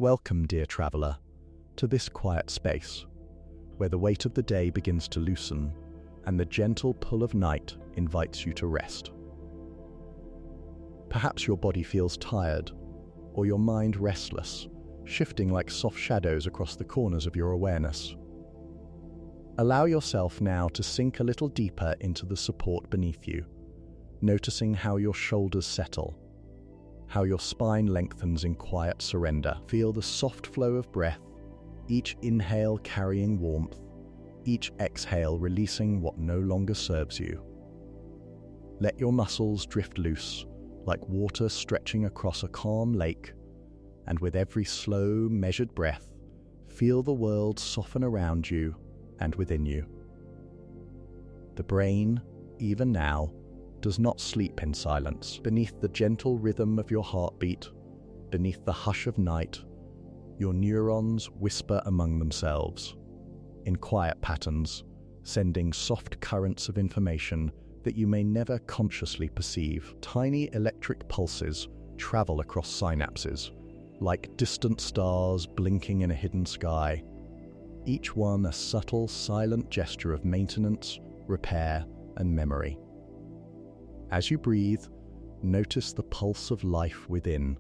Welcome, dear traveler, to this quiet space, where the weight of the day begins to loosen and the gentle pull of night invites you to rest. Perhaps your body feels tired, or your mind restless, shifting like soft shadows across the corners of your awareness. Allow yourself now to sink a little deeper into the support beneath you, noticing how your shoulders settle, how your spine lengthens in quiet surrender. Feel the soft flow of breath, each inhale carrying warmth, each exhale releasing what no longer serves you. Let your muscles drift loose, like water stretching across a calm lake, and with every slow, measured breath, feel the world soften around you and within you. The brain, even now, does not sleep in silence. Beneath the gentle rhythm of your heartbeat, beneath the hush of night, your neurons whisper among themselves, in quiet patterns, sending soft currents of information that you may never consciously perceive. Tiny electric pulses travel across synapses, like distant stars blinking in a hidden sky, each one a subtle, silent gesture of maintenance, repair, and memory. As you breathe, notice the pulse of life within,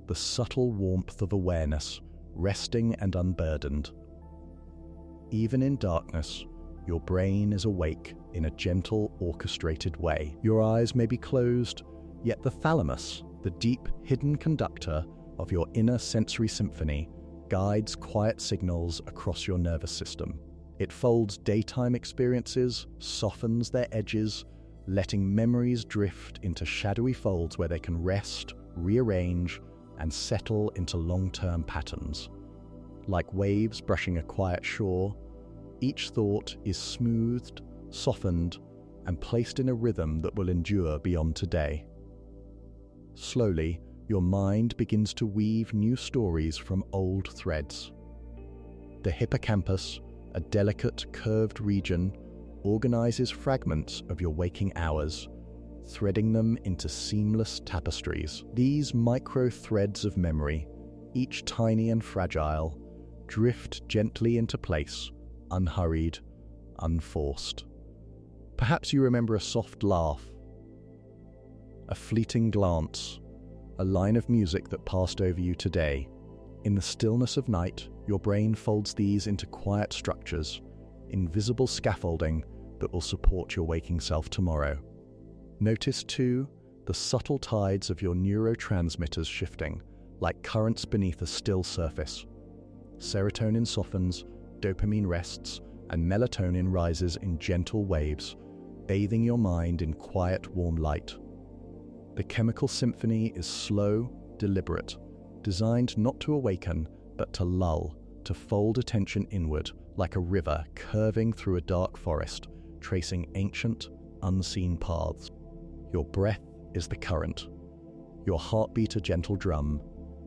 the subtle warmth of awareness, resting and unburdened. Even in darkness, your brain is awake in a gentle, orchestrated way. Your eyes may be closed, yet the thalamus, the deep, hidden conductor of your inner sensory symphony, guides quiet signals across your nervous system. It folds daytime experiences, softens their edges, letting memories drift into shadowy folds where they can rest, rearrange, and settle into long-term patterns. Like waves brushing a quiet shore, each thought is smoothed, softened, and placed in a rhythm that will endure beyond today. Slowly, your mind begins to weave new stories from old threads. The hippocampus, a delicate, curved region, organizes fragments of your waking hours, threading them into seamless tapestries. These micro threads of memory, each tiny and fragile, drift gently into place, unhurried, unforced. Perhaps you remember a soft laugh, a fleeting glance, a line of music that passed over you today. In the stillness of night, your brain folds these into quiet structures, invisible scaffolding that will support your waking self tomorrow. Notice, too, the subtle tides of your neurotransmitters shifting, like currents beneath a still surface. Serotonin softens, dopamine rests, and melatonin rises in gentle waves, bathing your mind in quiet, warm light. The chemical symphony is slow, deliberate, designed not to awaken, but to lull, to fold attention inward, like a river curving through a dark forest, tracing ancient, unseen paths. Your breath is the current, your heartbeat a gentle drum,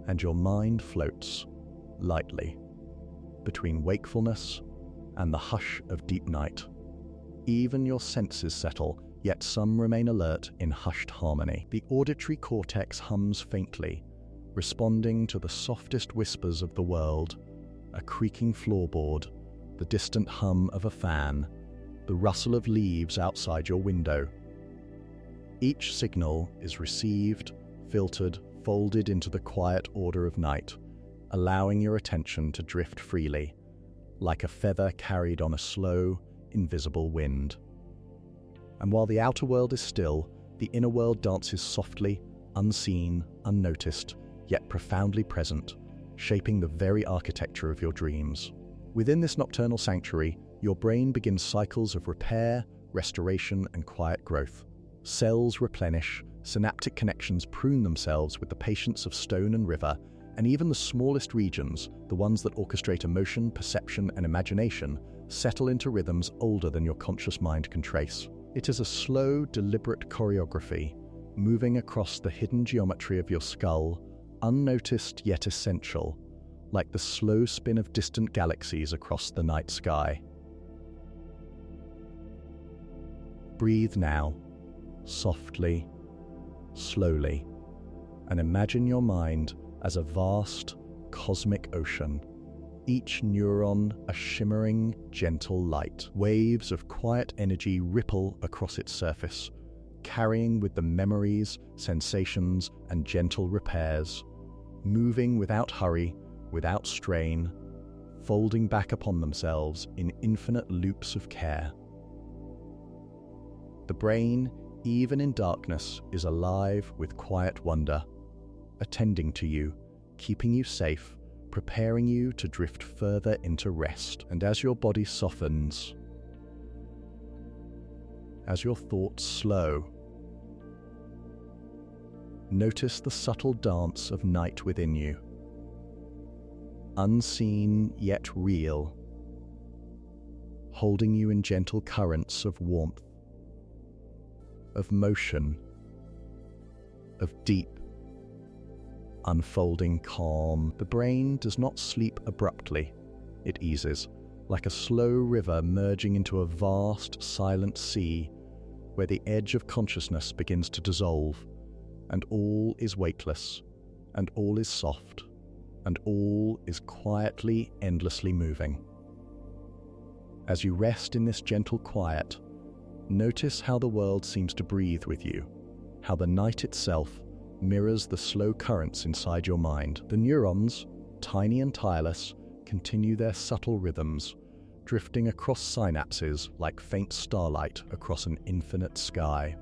and your mind floats, lightly, between wakefulness and the hush of deep night. Even your senses settle, yet some remain alert in hushed harmony. The auditory cortex hums faintly, responding to the softest whispers of the world, a creaking floorboard, the distant hum of a fan, the rustle of leaves outside your window. Each signal is received, filtered, folded into the quiet order of night, allowing your attention to drift freely, like a feather carried on a slow, invisible wind. And while the outer world is still, the inner world dances softly, unseen, unnoticed, yet profoundly present, shaping the very architecture of your dreams. Within this nocturnal sanctuary, your brain begins cycles of repair, restoration, and quiet growth. Cells replenish, synaptic connections prune themselves with the patience of stone and river, and even the smallest regions, the ones that orchestrate emotion, perception, and imagination, settle into rhythms older than your conscious mind can trace. It is a slow, deliberate choreography, moving across the hidden geometry of your skull, unnoticed yet essential, like the slow spin of distant galaxies across the night sky. Breathe now, softly, slowly, and imagine your mind as a vast, cosmic ocean, each neuron a shimmering, gentle light. Waves of quiet energy ripple across its surface, carrying with them memories, sensations, and gentle repairs, moving without hurry, without strain, folding back upon themselves in infinite loops of care. The brain, even in darkness, is alive with quiet wonder, attending to you, keeping you safe, preparing you to drift further into rest. And as your body softens, as your thoughts slow, notice the subtle dance of night within you, unseen yet real, holding you in gentle currents of warmth, of motion, of deep, unfolding calm. The brain does not sleep abruptly. It eases, like a slow river merging into a vast, silent sea, where the edge of consciousness begins to dissolve, and all is weightless, and all is soft, and all is quietly, endlessly moving. As you rest in this gentle quiet, notice how the world seems to breathe with you, how the night itself mirrors the slow currents inside your mind. The neurons, tiny and tireless, continue their subtle rhythms, drifting across synapses like faint starlight across an infinite sky.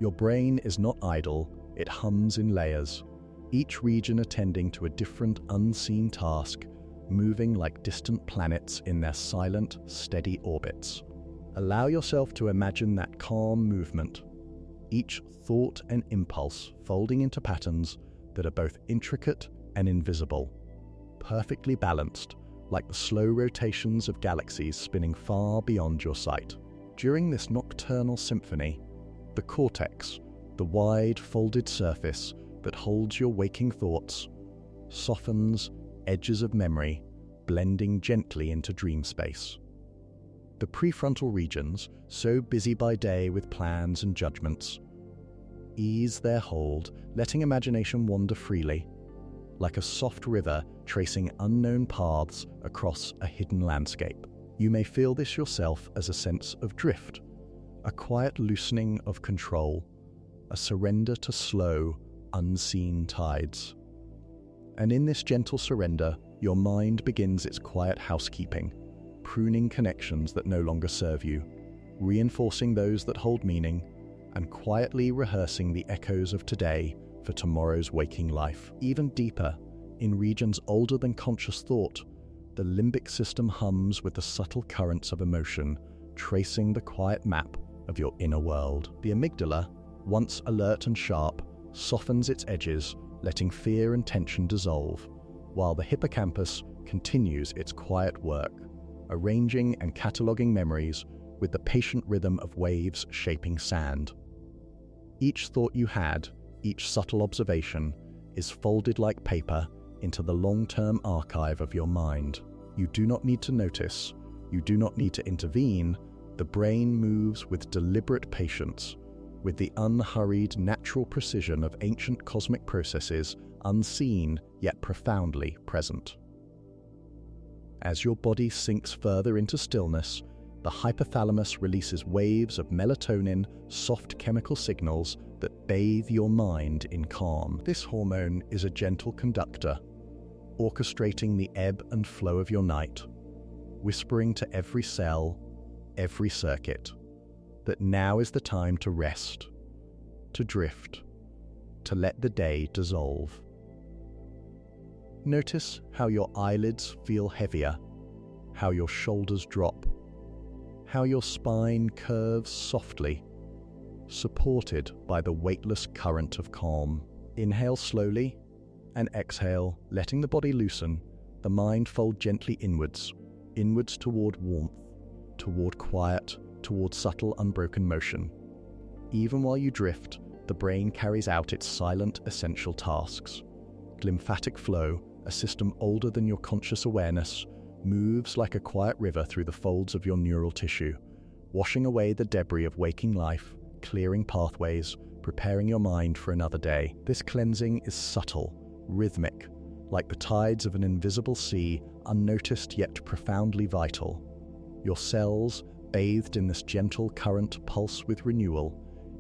Your brain is not idle, it hums in layers, each region attending to a different unseen task, moving like distant planets in their silent, steady orbits. Allow yourself to imagine that calm movement, each thought and impulse folding into patterns that are both intricate and invisible, perfectly balanced, like the slow rotations of galaxies spinning far beyond your sight. During this nocturnal symphony, the cortex, the wide folded surface that holds your waking thoughts, softens edges of memory, blending gently into dream space. The prefrontal regions, so busy by day with plans and judgments, ease their hold, letting imagination wander freely, like a soft river tracing unknown paths across a hidden landscape. You may feel this yourself as a sense of drift, a quiet loosening of control, a surrender to slow, unseen tides. And in this gentle surrender, your mind begins its quiet housekeeping, pruning connections that no longer serve you, reinforcing those that hold meaning, and quietly rehearsing the echoes of today for tomorrow's waking life. Even deeper, in regions older than conscious thought, the limbic system hums with the subtle currents of emotion, tracing the quiet map of your inner world. The amygdala, once alert and sharp, softens its edges, letting fear and tension dissolve, while the hippocampus continues its quiet work, arranging and cataloguing memories with the patient rhythm of waves shaping sand. Each thought you had, each subtle observation, is folded like paper into the long-term archive of your mind. You do not need to notice, you do not need to intervene. The brain moves with deliberate patience, with the unhurried, natural precision of ancient cosmic processes, unseen yet profoundly present. As your body sinks further into stillness, the hypothalamus releases waves of melatonin, soft chemical signals that bathe your mind in calm. This hormone is a gentle conductor, orchestrating the ebb and flow of your night, whispering to every cell, every circuit, that now is the time to rest, to drift, to let the day dissolve. Notice how your eyelids feel heavier, how your shoulders drop, how your spine curves softly, supported by the weightless current of calm. Inhale slowly and exhale, letting the body loosen, the mind fold gently inwards toward warmth, toward quiet, toward subtle, unbroken motion. Even while you drift, the brain carries out its silent, essential tasks. Lymphatic flow, a system older than your conscious awareness, moves like a quiet river through the folds of your neural tissue, washing away the debris of waking life, clearing pathways, preparing your mind for another day. This cleansing is subtle, rhythmic, like the tides of an invisible sea, unnoticed yet profoundly vital. Your cells, bathed in this gentle current, pulse with renewal,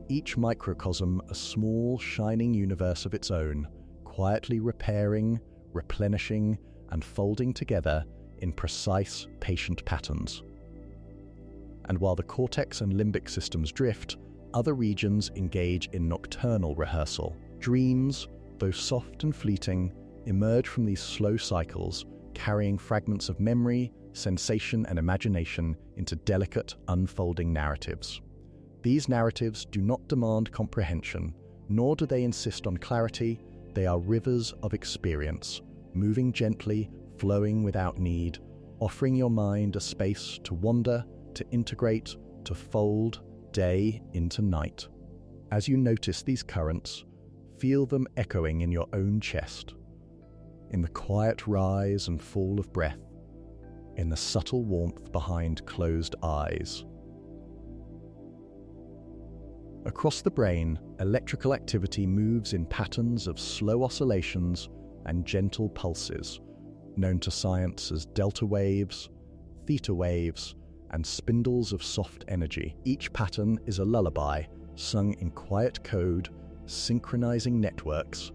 each microcosm a small, shining universe of its own, quietly repairing, replenishing, and folding together in precise, patient patterns. And while the cortex and limbic systems drift, other regions engage in nocturnal rehearsal. Dreams, though soft and fleeting, emerge from these slow cycles, carrying fragments of memory, sensation, and imagination into delicate, unfolding narratives. These narratives do not demand comprehension, nor do they insist on clarity. They are rivers of experience, moving gently, flowing without need, offering your mind a space to wander, to integrate, to fold day into night. As you notice these currents, feel them echoing in your own chest, in the quiet rise and fall of breath, in the subtle warmth behind closed eyes. Across the brain, electrical activity moves in patterns of slow oscillations and gentle pulses, known to science as delta waves, theta waves, and spindles of soft energy. Each pattern is a lullaby, sung in quiet code, synchronizing networks,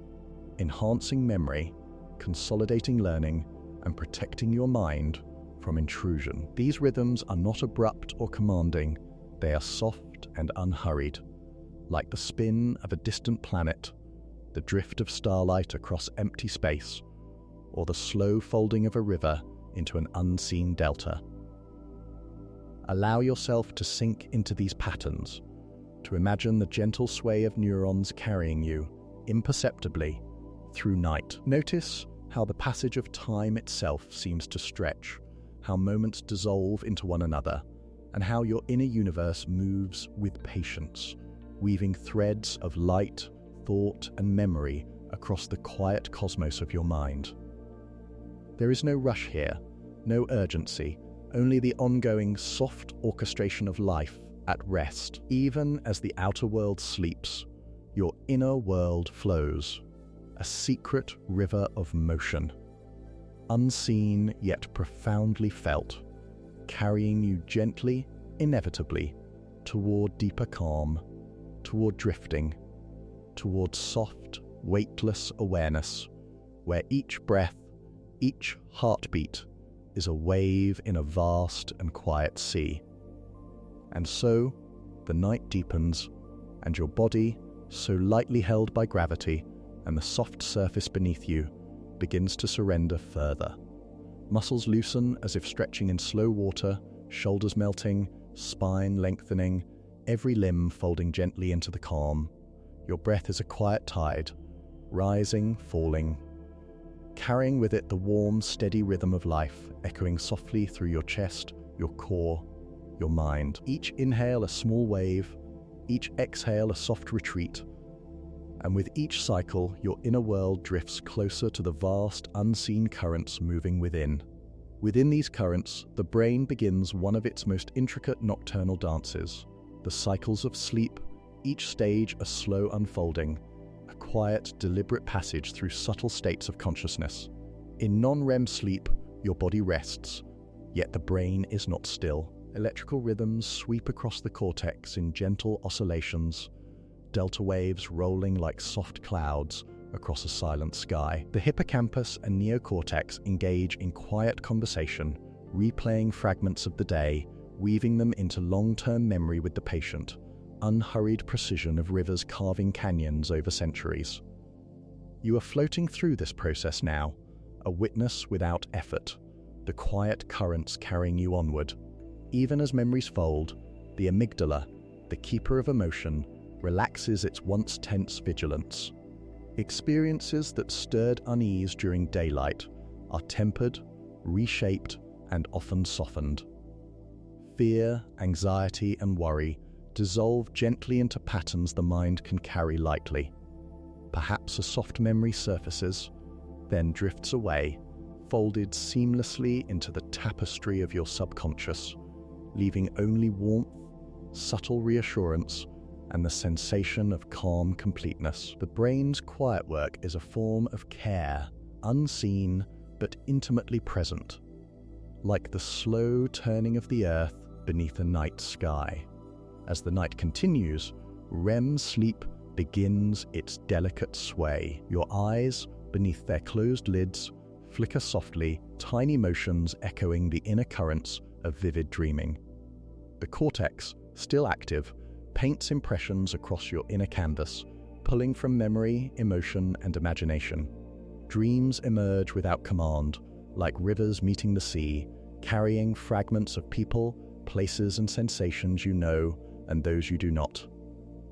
enhancing memory, consolidating learning, and protecting your mind from intrusion. These rhythms are not abrupt or commanding, they are soft and unhurried, like the spin of a distant planet, the drift of starlight across empty space, or the slow folding of a river into an unseen delta. Allow yourself to sink into these patterns, to imagine the gentle sway of neurons carrying you, imperceptibly, through night. Notice how the passage of time itself seems to stretch, how moments dissolve into one another, and how your inner universe moves with patience, weaving threads of light, thought, and memory across the quiet cosmos of your mind. There is no rush here, no urgency, only the ongoing soft orchestration of life at rest. Even as the outer world sleeps, your inner world flows, a secret river of motion, unseen yet profoundly felt, carrying you gently, inevitably, toward deeper calm, toward drifting, toward soft, weightless awareness, where each breath, each heartbeat is a wave in a vast and quiet sea. And so, the night deepens, and your body, so lightly held by gravity and the soft surface beneath you, begins to surrender further. Muscles loosen as if stretching in slow water, shoulders melting, spine lengthening, every limb folding gently into the calm. Your breath is a quiet tide, rising, falling, carrying with it the warm, steady rhythm of life, echoing softly through your chest, your core, your mind. Each inhale a small wave, each exhale a soft retreat, and with each cycle, your inner world drifts closer to the vast, unseen currents moving within. Within these currents, the brain begins one of its most intricate nocturnal dances, the cycles of sleep, each stage a slow unfolding, a quiet, deliberate passage through subtle states of consciousness. In non-REM sleep, your body rests, yet the brain is not still. Electrical rhythms sweep across the cortex in gentle oscillations, delta waves rolling like soft clouds across a silent sky. The hippocampus and neocortex engage in quiet conversation, replaying fragments of the day, weaving them into long-term memory with the patient, unhurried precision of rivers carving canyons over centuries. You are floating through this process now, a witness without effort, the quiet currents carrying you onward. Even as memories fold, the amygdala, the keeper of emotion, relaxes its once tense vigilance. Experiences that stirred unease during daylight are tempered, reshaped, and often softened. Fear, anxiety, and worry dissolve gently into patterns the mind can carry lightly. Perhaps a soft memory surfaces, then drifts away, folded seamlessly into the tapestry of your subconscious, leaving only warmth, subtle reassurance, and the sensation of calm completeness. The brain's quiet work is a form of care, unseen but intimately present, like the slow turning of the earth beneath a night sky. As the night continues, REM sleep begins its delicate sway. Your eyes, beneath their closed lids, flicker softly, tiny motions echoing the inner currents of vivid dreaming. The cortex, still active, paints impressions across your inner canvas, pulling from memory, emotion, and imagination. Dreams emerge without command, like rivers meeting the sea, carrying fragments of people, places, and sensations you know and those you do not,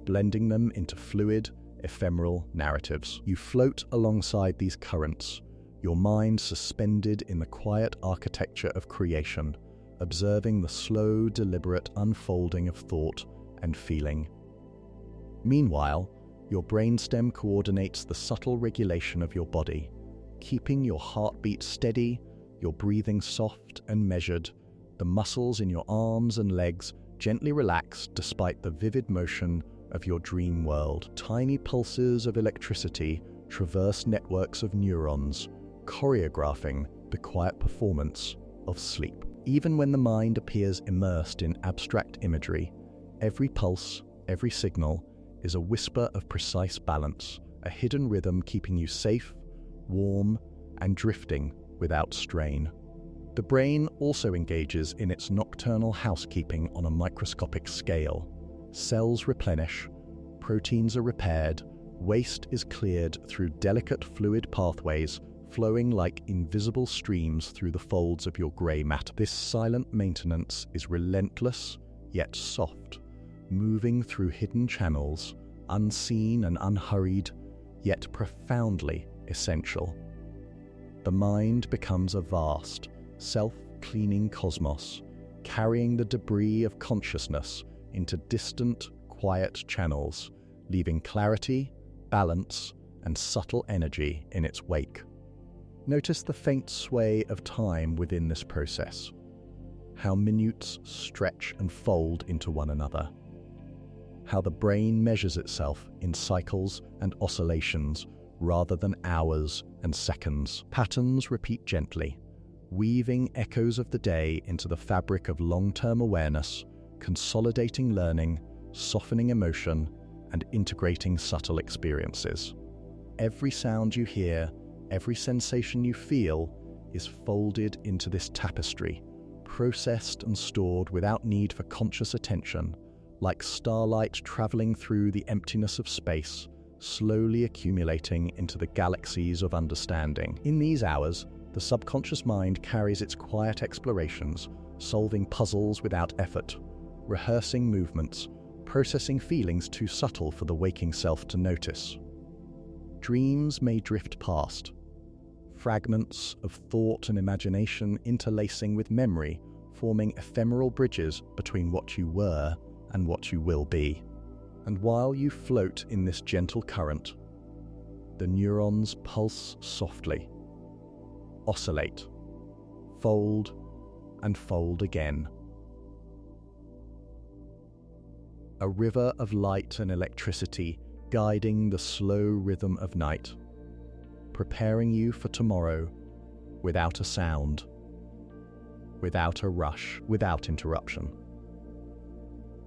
blending them into fluid, ephemeral narratives. You float alongside these currents, your mind suspended in the quiet architecture of creation, observing the slow, deliberate unfolding of thought and feeling. Meanwhile, your brainstem coordinates the subtle regulation of your body, keeping your heartbeat steady, your breathing soft and measured, the muscles in your arms and legs gently relaxed despite the vivid motion of your dream world. Tiny pulses of electricity traverse networks of neurons, choreographing the quiet performance of sleep. Even when the mind appears immersed in abstract imagery, every pulse, every signal is a whisper of precise balance, a hidden rhythm keeping you safe, warm, and drifting without strain. The brain also engages in its nocturnal housekeeping on a microscopic scale. Cells replenish, proteins are repaired, waste is cleared through delicate fluid pathways flowing like invisible streams through the folds of your grey matter. This silent maintenance is relentless yet soft, moving through hidden channels, unseen and unhurried, yet profoundly essential. The mind becomes a vast, self-cleaning cosmos, carrying the debris of consciousness into distant, quiet channels, leaving clarity, balance, and subtle energy in its wake. Notice the faint sway of time within this process, how minutes stretch and fold into one another, how the brain measures itself in cycles and oscillations rather than hours and seconds. Patterns repeat gently, weaving echoes of the day into the fabric of long-term awareness, consolidating learning, softening emotion, and integrating subtle experiences. Every sound you hear, every sensation you feel, is folded into this tapestry, processed and stored without need for conscious attention, like starlight traveling through the emptiness of space, slowly accumulating into the galaxies of understanding. In these hours, the subconscious mind carries its quiet explorations, solving puzzles without effort, rehearsing movements, processing feelings too subtle for the waking self to notice. Dreams may drift past, fragments of thought and imagination interlacing with memory, forming ephemeral bridges between what you were and what you will be. And while you float in this gentle current, the neurons pulse softly, oscillate, fold, and fold again. A river of light and electricity guiding the slow rhythm of night, preparing you for tomorrow without a sound, without a rush, without interruption.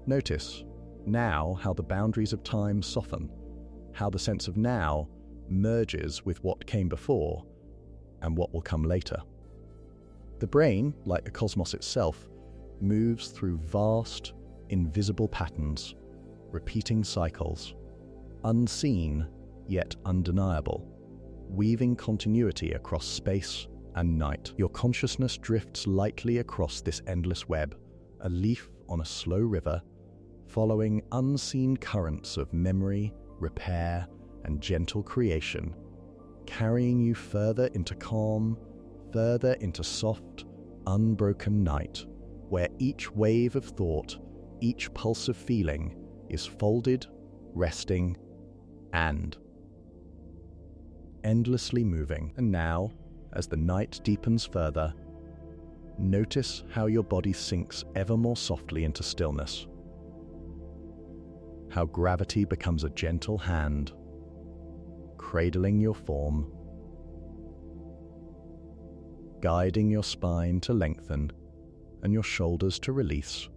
Notice now how the boundaries of time soften, how the sense of now merges with what came before and what will come later. The brain, like the cosmos itself, moves through vast, invisible patterns, repeating cycles, unseen yet undeniable, weaving continuity across space and night. Your consciousness drifts lightly across this endless web, a leaf on a slow river, following unseen currents of memory, repair, and gentle creation, carrying you further into calm, further into soft, unbroken night, where each wave of thought, each pulse of feeling is folded, resting, and endlessly moving. And now, as the night deepens further, notice how your body sinks ever more softly into stillness, how gravity becomes a gentle hand, cradling your form, guiding your spine to lengthen and your shoulders to release.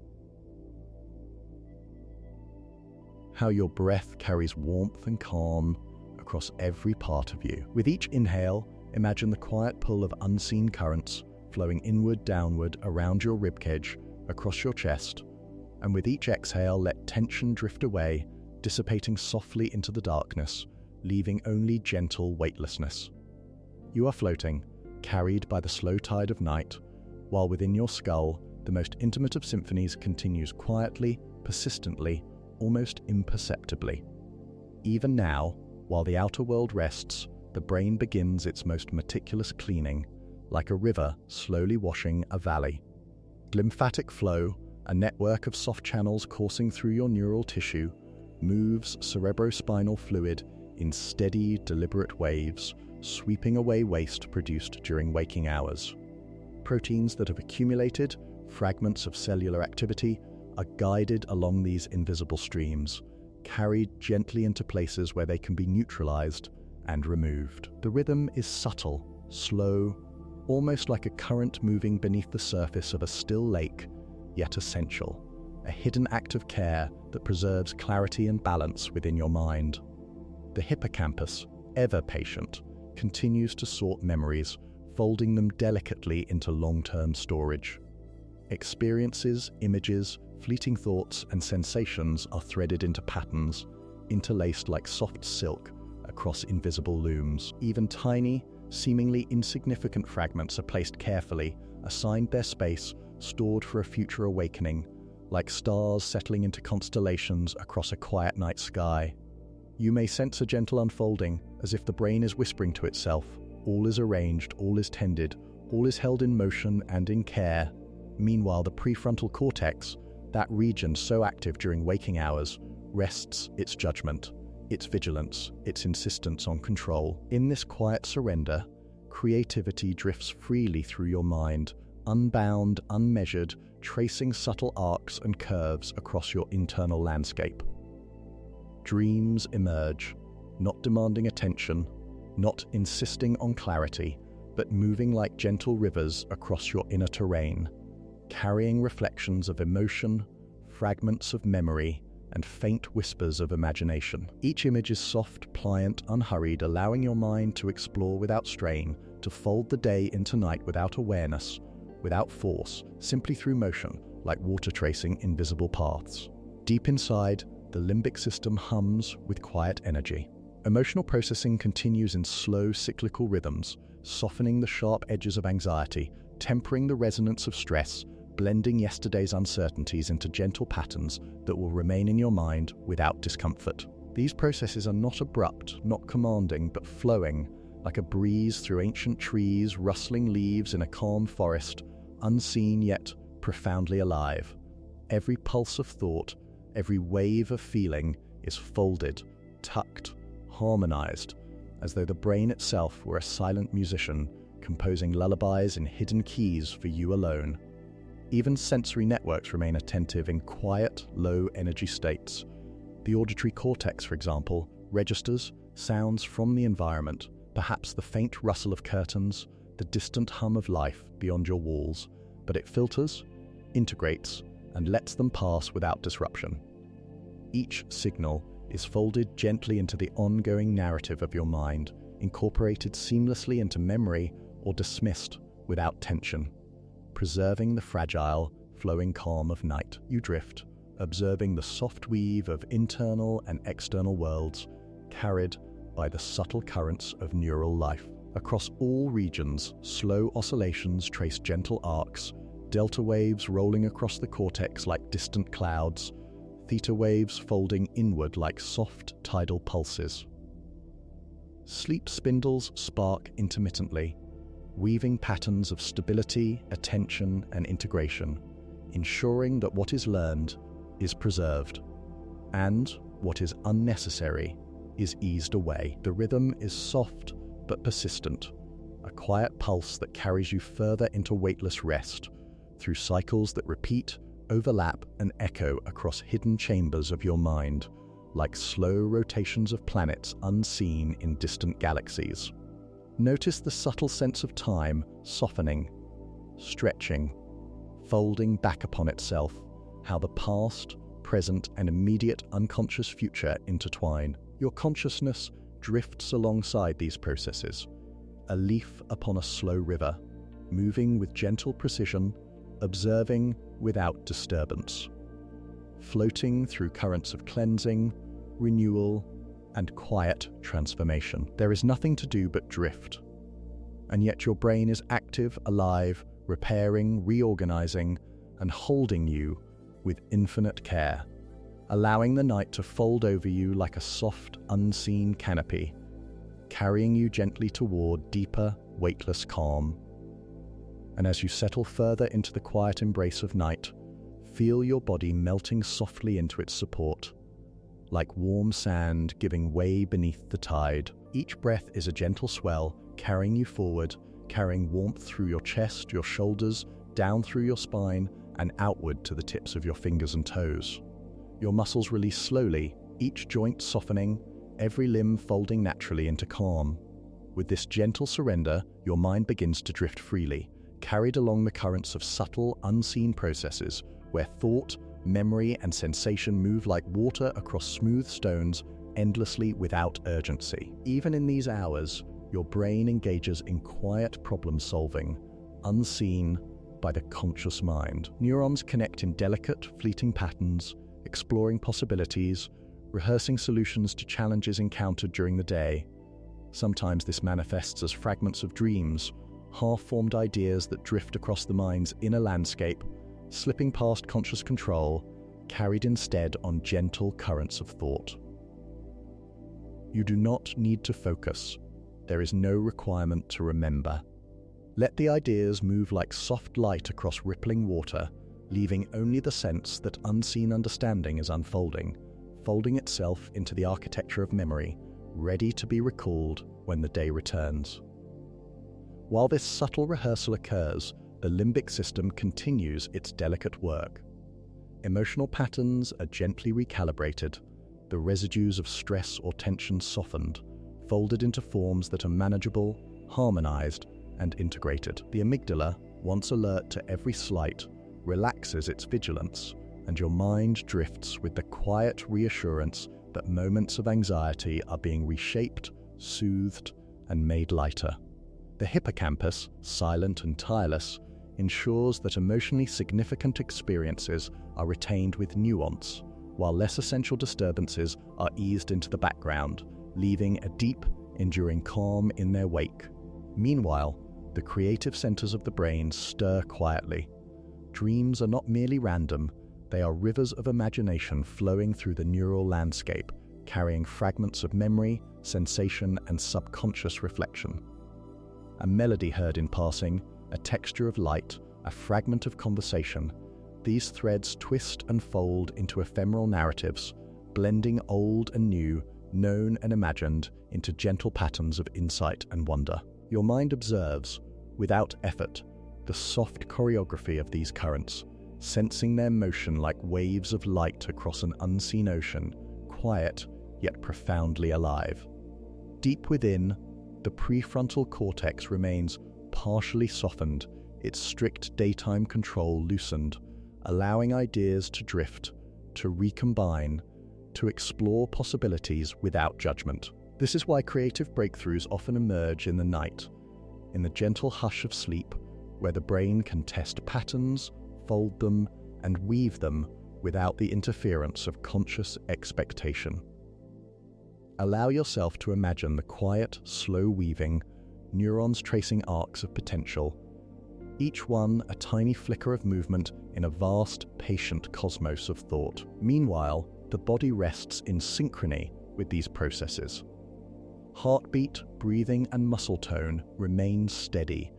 How your breath carries warmth and calm across every part of you. With each inhale, imagine the quiet pull of unseen currents flowing inward, downward, around your ribcage, across your chest, and with each exhale, let tension drift away, dissipating softly into the darkness, leaving only gentle weightlessness. You are floating, carried by the slow tide of night, while within your skull, the most intimate of symphonies continues quietly, persistently, almost imperceptibly. Even now, while the outer world rests, the brain begins its most meticulous cleaning, like a river slowly washing a valley. Lymphatic flow, a network of soft channels coursing through your neural tissue, moves cerebrospinal fluid in steady, deliberate waves, sweeping away waste produced during waking hours. Proteins that have accumulated, fragments of cellular activity, are guided along these invisible streams, carried gently into places where they can be neutralized and removed. The rhythm is subtle, slow, almost like a current moving beneath the surface of a still lake, yet essential, a hidden act of care that preserves clarity and balance within your mind. The hippocampus, ever patient, continues to sort memories, folding them delicately into long-term storage. Experiences, images, fleeting thoughts, and sensations are threaded into patterns, interlaced like soft silk across invisible looms. Even tiny, seemingly insignificant fragments are placed carefully, assigned their space, stored for a future awakening, like stars settling into constellations across a quiet night sky. You may sense a gentle unfolding, as if the brain is whispering to itself, all is arranged, all is tended, all is held in motion and in care. Meanwhile, the prefrontal cortex, that region so active during waking hours, rests its judgment, its vigilance, its insistence on control. In this quiet surrender, creativity drifts freely through your mind, unbound, unmeasured, tracing subtle arcs and curves across your internal landscape. Dreams emerge, not demanding attention, not insisting on clarity, but moving like gentle rivers across your inner terrain, carrying reflections of emotion, fragments of memory, and faint whispers of imagination. Each image is soft, pliant, unhurried, allowing your mind to explore without strain, to fold the day into night without awareness, without force, simply through motion, like water tracing invisible paths. Deep inside, the limbic system hums with quiet energy. Emotional processing continues in slow, cyclical rhythms, softening the sharp edges of anxiety, tempering the resonance of stress, blending yesterday's uncertainties into gentle patterns that will remain in your mind without discomfort. These processes are not abrupt, not commanding, but flowing, like a breeze through ancient trees, rustling leaves in a calm forest, unseen yet profoundly alive. Every pulse of thought, every wave of feeling is folded, tucked, harmonized, as though the brain itself were a silent musician composing lullabies in hidden keys for you alone. Even sensory networks remain attentive in quiet, low-energy states. The auditory cortex, for example, registers sounds from the environment, perhaps the faint rustle of curtains, the distant hum of life beyond your walls, but it filters, integrates, and lets them pass without disruption. Each signal is folded gently into the ongoing narrative of your mind, incorporated seamlessly into memory or dismissed without tension. Preserving the fragile, flowing calm of night, you drift, observing the soft weave of internal and external worlds, carried by the subtle currents of neural life. Across all regions, slow oscillations trace gentle arcs, delta waves rolling across the cortex like distant clouds, theta waves folding inward like soft tidal pulses. Sleep spindles spark intermittently, weaving patterns of stability, attention, and integration, ensuring that what is learned is preserved, and what is unnecessary is eased away. The rhythm is soft but persistent, a quiet pulse that carries you further into weightless rest, through cycles that repeat, overlap, and echo across hidden chambers of your mind, like slow rotations of planets unseen in distant galaxies. Notice the subtle sense of time softening, stretching, folding back upon itself, how the past, present, and immediate unconscious future intertwine. Your consciousness drifts alongside these processes, a leaf upon a slow river, moving with gentle precision, observing without disturbance, floating through currents of cleansing, renewal, and quiet transformation. There is nothing to do but drift, and yet your brain is active, alive, repairing, reorganizing, and holding you with infinite care, allowing the night to fold over you like a soft, unseen canopy, carrying you gently toward deeper, weightless calm. And as you settle further into the quiet embrace of night, feel your body melting softly into its support, like warm sand giving way beneath the tide. Each breath is a gentle swell, carrying you forward, carrying warmth through your chest, your shoulders, down through your spine, and outward to the tips of your fingers and toes. Your muscles release slowly, each joint softening, every limb folding naturally into calm. With this gentle surrender, your mind begins to drift freely, carried along the currents of subtle, unseen processes, where thought, memory, and sensation move like water across smooth stones, endlessly without urgency. Even in these hours, your brain engages in quiet problem-solving, unseen by the conscious mind. Neurons connect in delicate, fleeting patterns, exploring possibilities, rehearsing solutions to challenges encountered during the day. Sometimes this manifests as fragments of dreams, half-formed ideas that drift across the mind's inner landscape, slipping past conscious control, carried instead on gentle currents of thought. You do not need to focus. There is no requirement to remember. Let the ideas move like soft light across rippling water, leaving only the sense that unseen understanding is unfolding, folding itself into the architecture of memory, ready to be recalled when the day returns. While this subtle rehearsal occurs, the limbic system continues its delicate work. Emotional patterns are gently recalibrated, the residues of stress or tension softened, folded into forms that are manageable, harmonized, and integrated. The amygdala, once alert to every slight, relaxes its vigilance, and your mind drifts with the quiet reassurance that moments of anxiety are being reshaped, soothed, and made lighter. The hippocampus, silent and tireless, ensures that emotionally significant experiences are retained with nuance, while less essential disturbances are eased into the background, leaving a deep, enduring calm in their wake. Meanwhile, the creative centers of the brain stir quietly. Dreams are not merely random, they are rivers of imagination flowing through the neural landscape, carrying fragments of memory, sensation, and subconscious reflection. A melody heard in passing, a texture of light, a fragment of conversation, these threads twist and fold into ephemeral narratives, blending old and new, known and imagined, into gentle patterns of insight and wonder. Your mind observes, without effort, the soft choreography of these currents, sensing their motion like waves of light across an unseen ocean, quiet yet profoundly alive. Deep within, the prefrontal cortex remains partially softened, its strict daytime control loosened, allowing ideas to drift, to recombine, to explore possibilities without judgment. This is why creative breakthroughs often emerge in the night, in the gentle hush of sleep, where the brain can test patterns, fold them, and weave them without the interference of conscious expectation. Allow yourself to imagine the quiet, slow weaving, neurons tracing arcs of potential, each one a tiny flicker of movement in a vast, patient cosmos of thought. Meanwhile, the body rests in synchrony with these processes. Heartbeat, breathing, and muscle tone remain steady,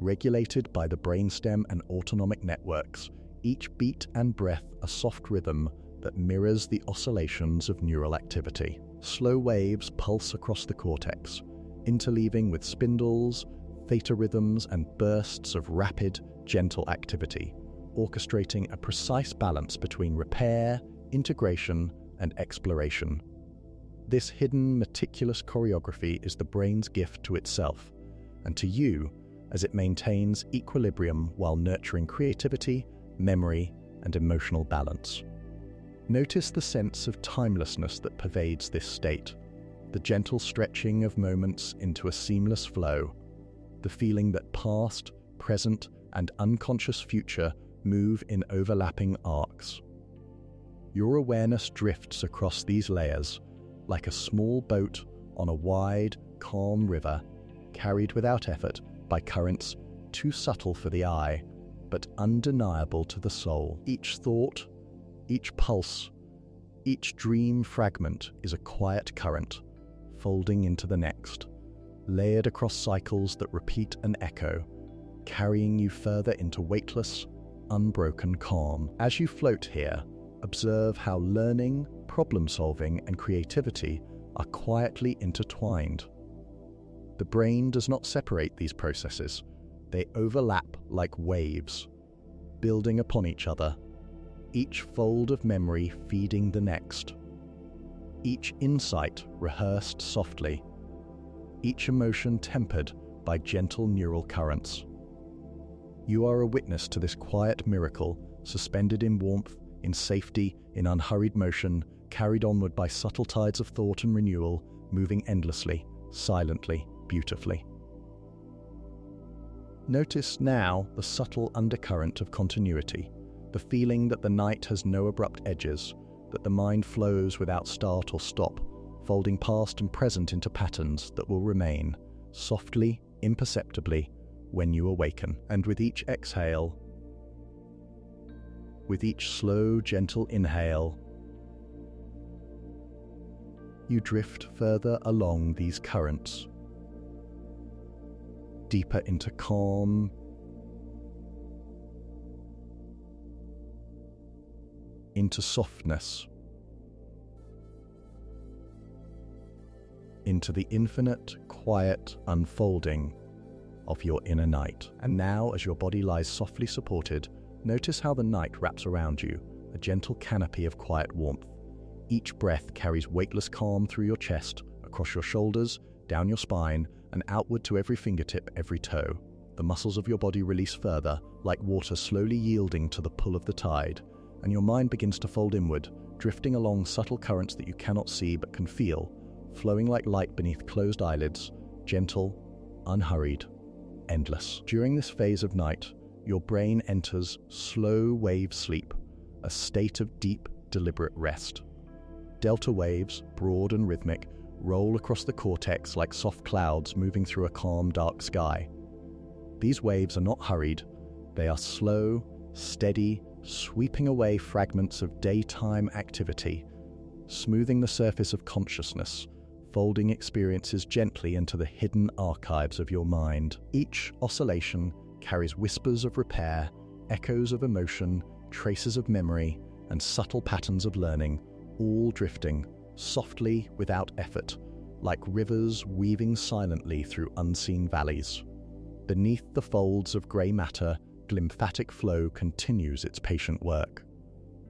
regulated by the brainstem and autonomic networks, each beat and breath a soft rhythm that mirrors the oscillations of neural activity. Slow waves pulse across the cortex, interleaving with spindles, theta rhythms, and bursts of rapid, gentle activity, orchestrating a precise balance between repair, integration, and exploration. This hidden, meticulous choreography is the brain's gift to itself, and to you as it maintains equilibrium while nurturing creativity, memory, and emotional balance. Notice the sense of timelessness that pervades this state, the gentle stretching of moments into a seamless flow, the feeling that past, present, and unconscious future move in overlapping arcs. Your awareness drifts across these layers like a small boat on a wide, calm river, carried without effort by currents too subtle for the eye, but undeniable to the soul. Each thought, each pulse, each dream fragment is a quiet current, folding into the next, layered across cycles that repeat and echo, carrying you further into weightless, unbroken calm. As you float here, observe how learning, problem-solving, and creativity are quietly intertwined. The brain does not separate these processes. They overlap like waves, building upon each other, each fold of memory feeding the next, each insight rehearsed softly, each emotion tempered by gentle neural currents. You are a witness to this quiet miracle, suspended in warmth, in safety, in unhurried motion, carried onward by subtle tides of thought and renewal, moving endlessly, silently, beautifully. Notice now the subtle undercurrent of continuity, the feeling that the night has no abrupt edges, that the mind flows without start or stop, folding past and present into patterns that will remain, softly, imperceptibly, when you awaken. And with each exhale, with each slow, gentle inhale, you drift further along these currents, deeper into calm, into softness, into the infinite, quiet unfolding of your inner night. And now, as your body lies softly supported, notice how the night wraps around you, a gentle canopy of quiet warmth. Each breath carries weightless calm through your chest, across your shoulders, down your spine, and outward to every fingertip, every toe. The muscles of your body release further, like water slowly yielding to the pull of the tide, and your mind begins to fold inward, drifting along subtle currents that you cannot see but can feel, flowing like light beneath closed eyelids, gentle, unhurried, endless. During this phase of night, your brain enters slow wave sleep, a state of deep, deliberate rest. Delta waves, broad and rhythmic, roll across the cortex like soft clouds moving through a calm, dark sky. These waves are not hurried. They are slow, steady, sweeping away fragments of daytime activity, smoothing the surface of consciousness, folding experiences gently into the hidden archives of your mind. Each oscillation carries whispers of repair, echoes of emotion, traces of memory, and subtle patterns of learning, all drifting, softly without effort, like rivers weaving silently through unseen valleys. Beneath the folds of grey matter, glymphatic flow continues its patient work.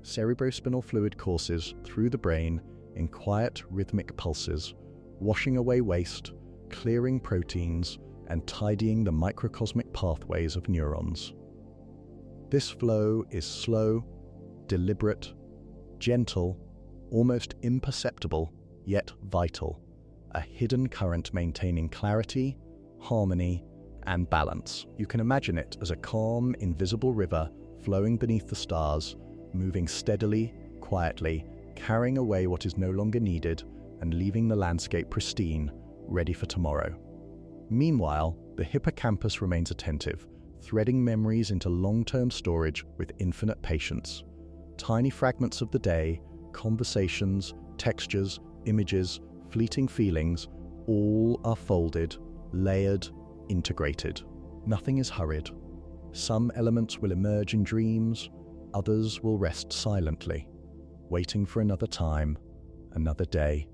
Cerebrospinal fluid courses through the brain in quiet, rhythmic pulses, washing away waste, clearing proteins, and tidying the microcosmic pathways of neurons. This flow is slow, deliberate, gentle, almost imperceptible, yet vital, a hidden current maintaining clarity, harmony, and balance. You can imagine it as a calm, invisible river flowing beneath the stars, moving steadily, quietly, carrying away what is no longer needed and leaving the landscape pristine, ready for tomorrow. Meanwhile, the hippocampus remains attentive, threading memories into long-term storage with infinite patience. Tiny fragments of the day, conversations, textures, images, fleeting feelings, all are folded, layered, integrated. Nothing is hurried. Some elements will emerge in dreams, others will rest silently, waiting for another time, another day.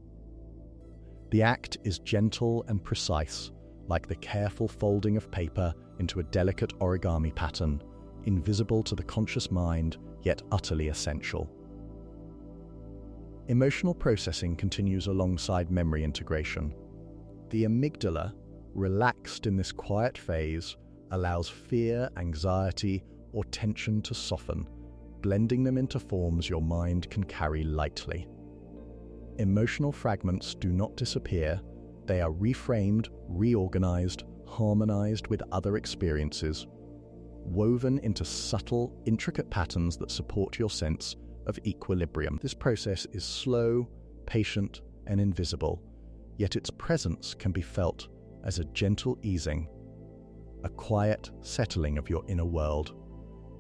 The act is gentle and precise, like the careful folding of paper into a delicate origami pattern, invisible to the conscious mind, yet utterly essential. Emotional processing continues alongside memory integration. The amygdala, relaxed in this quiet phase, allows fear, anxiety, or tension to soften, blending them into forms your mind can carry lightly. Emotional fragments do not disappear, they are reframed, reorganized, harmonized with other experiences, woven into subtle, intricate patterns that support your sense of equilibrium. This process is slow, patient, and invisible, yet its presence can be felt as a gentle easing, a quiet settling of your inner world,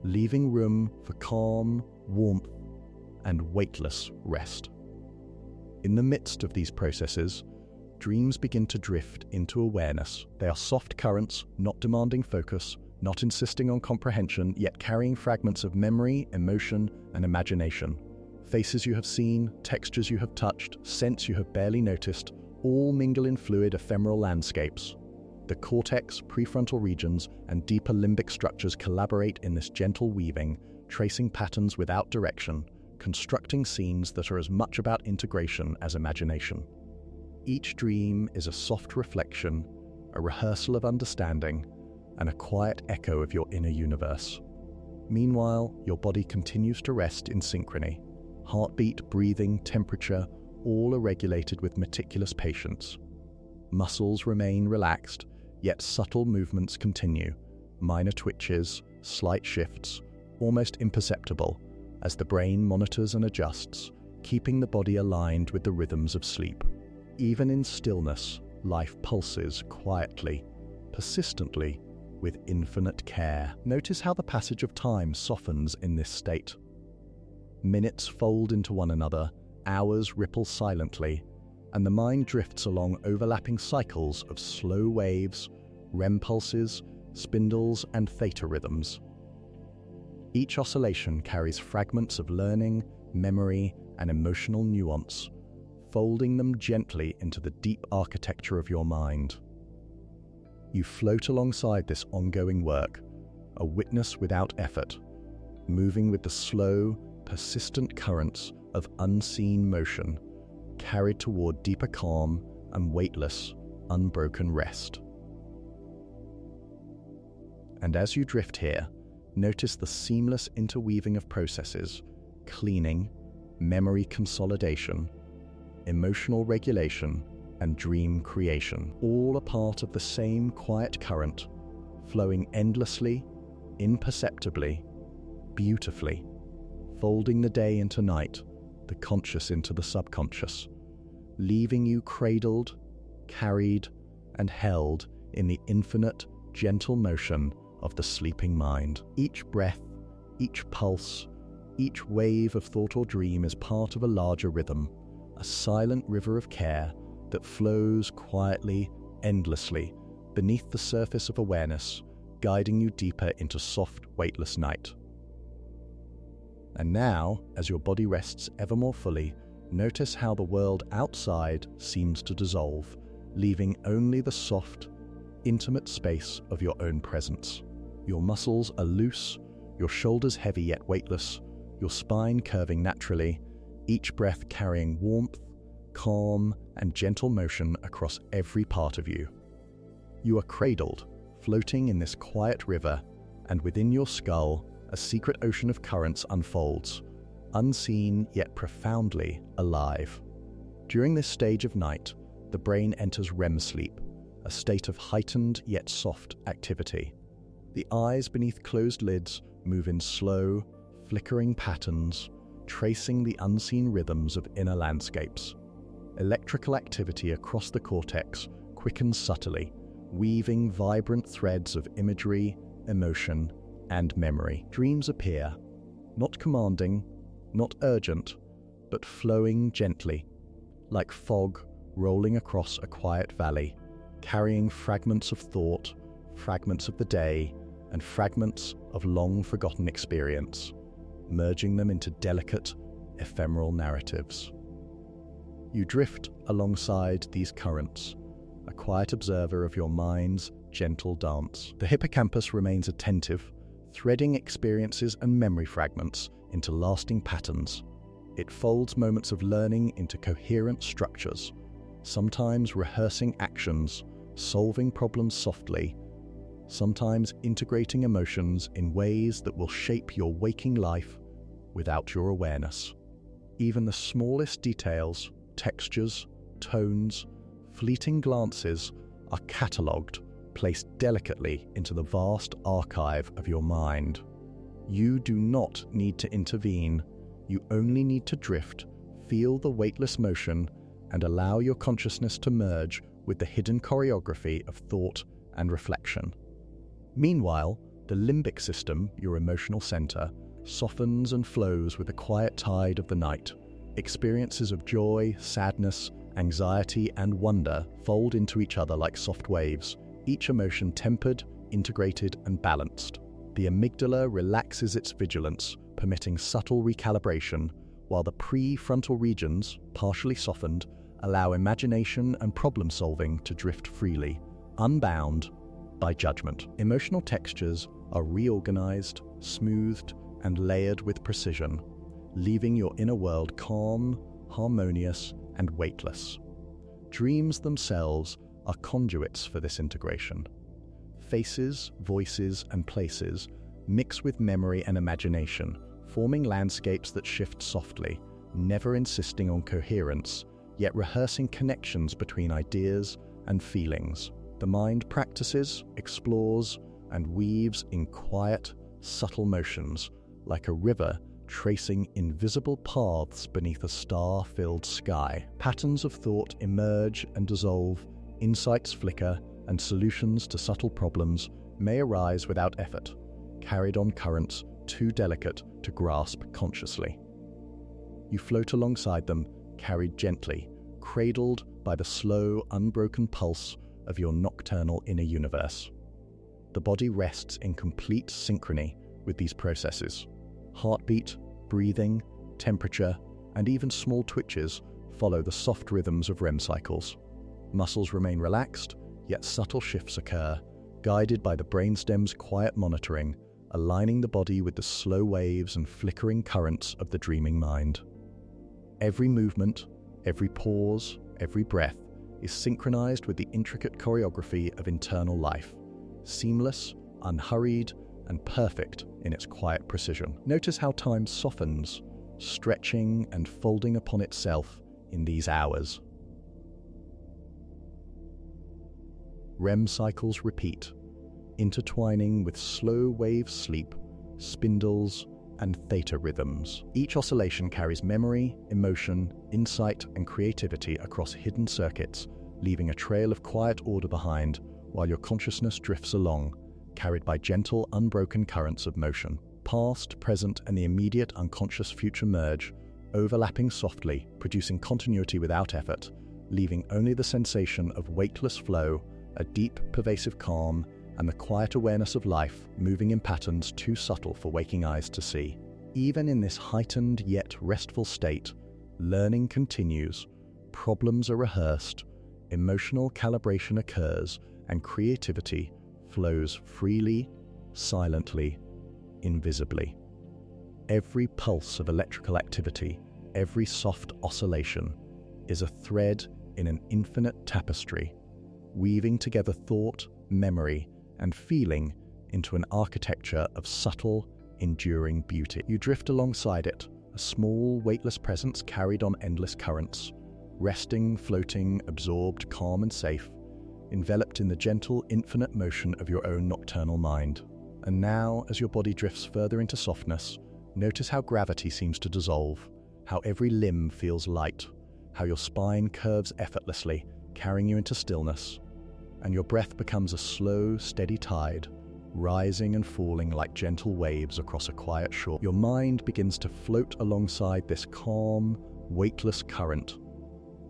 leaving room for calm, warmth, and weightless rest. In the midst of these processes, dreams begin to drift into awareness. They are soft currents, not demanding focus, not insisting on comprehension, yet carrying fragments of memory, emotion, and imagination. Faces you have seen, textures you have touched, scents you have barely noticed, all mingle in fluid, ephemeral landscapes. The cortex, prefrontal regions, and deeper limbic structures collaborate in this gentle weaving, tracing patterns without direction, constructing scenes that are as much about integration as imagination. Each dream is a soft reflection, a rehearsal of understanding, and a quiet echo of your inner universe. Meanwhile, your body continues to rest in synchrony. Heartbeat, breathing, temperature, all are regulated with meticulous patience. Muscles remain relaxed, yet subtle movements continue, minor twitches, slight shifts, almost imperceptible, as the brain monitors and adjusts, keeping the body aligned with the rhythms of sleep. Even in stillness, life pulses quietly, persistently, with infinite care. Notice how the passage of time softens in this state. Minutes fold into one another, hours ripple silently, and the mind drifts along overlapping cycles of slow waves, REM pulses, spindles, and theta rhythms. Each oscillation carries fragments of learning, memory, and emotional nuance, folding them gently into the deep architecture of your mind. You float alongside this ongoing work, a witness without effort, moving with the slow, persistent currents of unseen motion, carried toward deeper calm and weightless, unbroken rest. And as you drift here, notice the seamless interweaving of processes: cleaning, memory consolidation, emotional regulation, and dream creation, all a part of the same quiet current, flowing endlessly, imperceptibly, beautifully, folding the day into night, the conscious into the subconscious, leaving you cradled, carried, and held in the infinite, gentle motion of the sleeping mind. Each breath, each pulse, each wave of thought or dream is part of a larger rhythm, a silent river of care that flows quietly, endlessly, beneath the surface of awareness, guiding you deeper into soft, weightless night. And now, as your body rests ever more fully, notice how the world outside seems to dissolve, leaving only the soft, intimate space of your own presence. Your muscles are loose, your shoulders heavy yet weightless, your spine curving naturally, each breath carrying warmth, calm, and gentle motion across every part of you. You are cradled, floating in this quiet river, and within your skull, a secret ocean of currents unfolds, unseen yet profoundly alive. During this stage of night, the brain enters REM sleep, a state of heightened yet soft activity. The eyes beneath closed lids move in slow, flickering patterns, tracing the unseen rhythms of inner landscapes. Electrical activity across the cortex quickens subtly, weaving vibrant threads of imagery, emotion, and memory. Dreams appear, not commanding, not urgent, but flowing gently, like fog rolling across a quiet valley, carrying fragments of thought, fragments of the day, and fragments of long-forgotten experience, merging them into delicate, ephemeral narratives. You drift alongside these currents, a quiet observer of your mind's gentle dance. The hippocampus remains attentive, threading experiences and memory fragments into lasting patterns. It folds moments of learning into coherent structures, sometimes rehearsing actions, solving problems softly, sometimes integrating emotions in ways that will shape your waking life without your awareness. Even the smallest details, textures, tones, fleeting glances are catalogued, placed delicately into the vast archive of your mind. You do not need to intervene. You only need to drift, feel the weightless motion, and allow your consciousness to merge with the hidden choreography of thought and reflection. Meanwhile, the limbic system, your emotional center, softens and flows with the quiet tide of the night. Experiences of joy, sadness, anxiety, and wonder fold into each other like soft waves, each emotion tempered, integrated, and balanced. The amygdala relaxes its vigilance, permitting subtle recalibration, while the prefrontal regions, partially softened, allow imagination and problem-solving to drift freely, unbound by judgment. Emotional textures are reorganized, smoothed, and layered with precision, leaving your inner world calm, harmonious, and weightless. Dreams themselves are conduits for this integration. Faces, voices, and places mix with memory and imagination, forming landscapes that shift softly, never insisting on coherence, yet rehearsing connections between ideas and feelings. The mind practices, explores, and weaves in quiet, subtle motions, like a river tracing invisible paths beneath a star-filled sky. Patterns of thought emerge and dissolve, insights flicker, and solutions to subtle problems may arise without effort, carried on currents too delicate to grasp consciously. You float alongside them, carried gently, cradled by the slow, unbroken pulse of your nocturnal inner universe. The body rests in complete synchrony with these processes. Heartbeat, breathing, temperature, and even small twitches follow the soft rhythms of REM cycles. Muscles remain relaxed, yet subtle shifts occur, guided by the brainstem's quiet monitoring, aligning the body with the slow waves and flickering currents of the dreaming mind. Every movement, every pause, every breath is synchronized with the intricate choreography of internal life, seamless, unhurried, and perfect in its quiet precision. Notice how time softens, stretching and folding upon itself in these hours. REM cycles repeat, intertwining with slow wave sleep, spindles, and theta rhythms. Each oscillation carries memory, emotion, insight, and creativity across hidden circuits, leaving a trail of quiet order behind while your consciousness drifts along, carried by gentle, unbroken currents of motion. Past, present, and the immediate unconscious future merge, overlapping softly, producing continuity without effort, leaving only the sensation of weightless flow, a deep, pervasive calm, and the quiet awareness of life moving in patterns too subtle for waking eyes to see. Even in this heightened yet restful state, learning continues, problems are rehearsed, emotional calibration occurs, and creativity flows freely, silently, invisibly. Every pulse of electrical activity, every soft oscillation, is a thread in an infinite tapestry, weaving together thought, memory, and feeling into an architecture of subtle, enduring beauty. You drift alongside it, a small, weightless presence carried on endless currents, resting, floating, absorbed, calm and safe, enveloped in the gentle, infinite motion of your own nocturnal mind. And now, as your body drifts further into softness, notice how gravity seems to dissolve, how every limb feels light, how your spine curves effortlessly, carrying you into stillness, and your breath becomes a slow, steady tide, rising and falling like gentle waves across a quiet shore. Your mind begins to float alongside this calm, weightless current,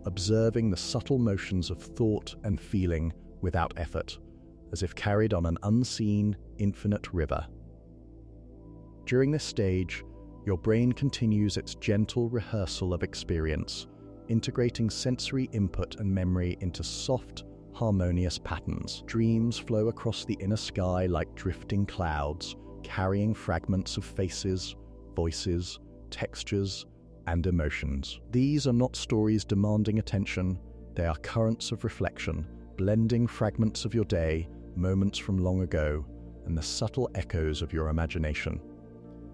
observing the subtle motions of thought and feeling without effort, as if carried on an unseen, infinite river. During this stage, your brain continues its gentle rehearsal of experience, integrating sensory input and memory into soft, harmonious patterns. Dreams flow across the inner sky like drifting clouds, carrying fragments of faces, voices, textures, and emotions. These are not stories demanding attention, they are currents of reflection, blending fragments of your day, moments from long ago, and the subtle echoes of your imagination.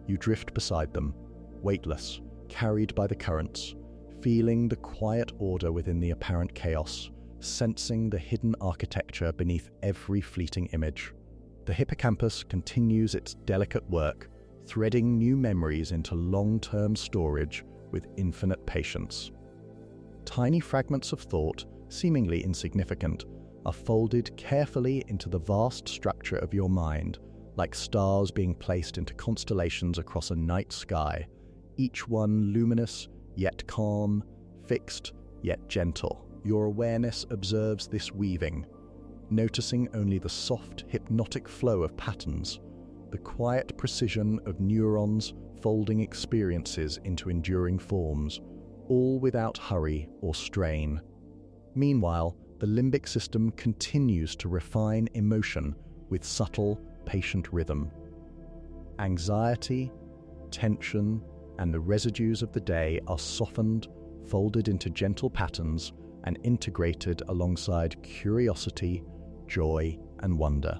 You drift beside them, weightless, carried by the currents, feeling the quiet order within the apparent chaos, sensing the hidden architecture beneath every fleeting image. The hippocampus continues its delicate work, threading new memories into long-term storage with infinite patience. Tiny fragments of thought, seemingly insignificant, are folded carefully into the vast structure of your mind, like stars being placed into constellations across a night sky, each one luminous yet calm, fixed yet gentle. Your awareness observes this weaving, noticing only the soft, hypnotic flow of patterns, the quiet precision of neurons folding experiences into enduring forms, all without hurry or strain. Meanwhile, the limbic system continues to refine emotion with subtle, patient rhythm. Anxiety, tension, and the residues of the day are softened, folded into gentle patterns, and integrated alongside curiosity, joy, and wonder.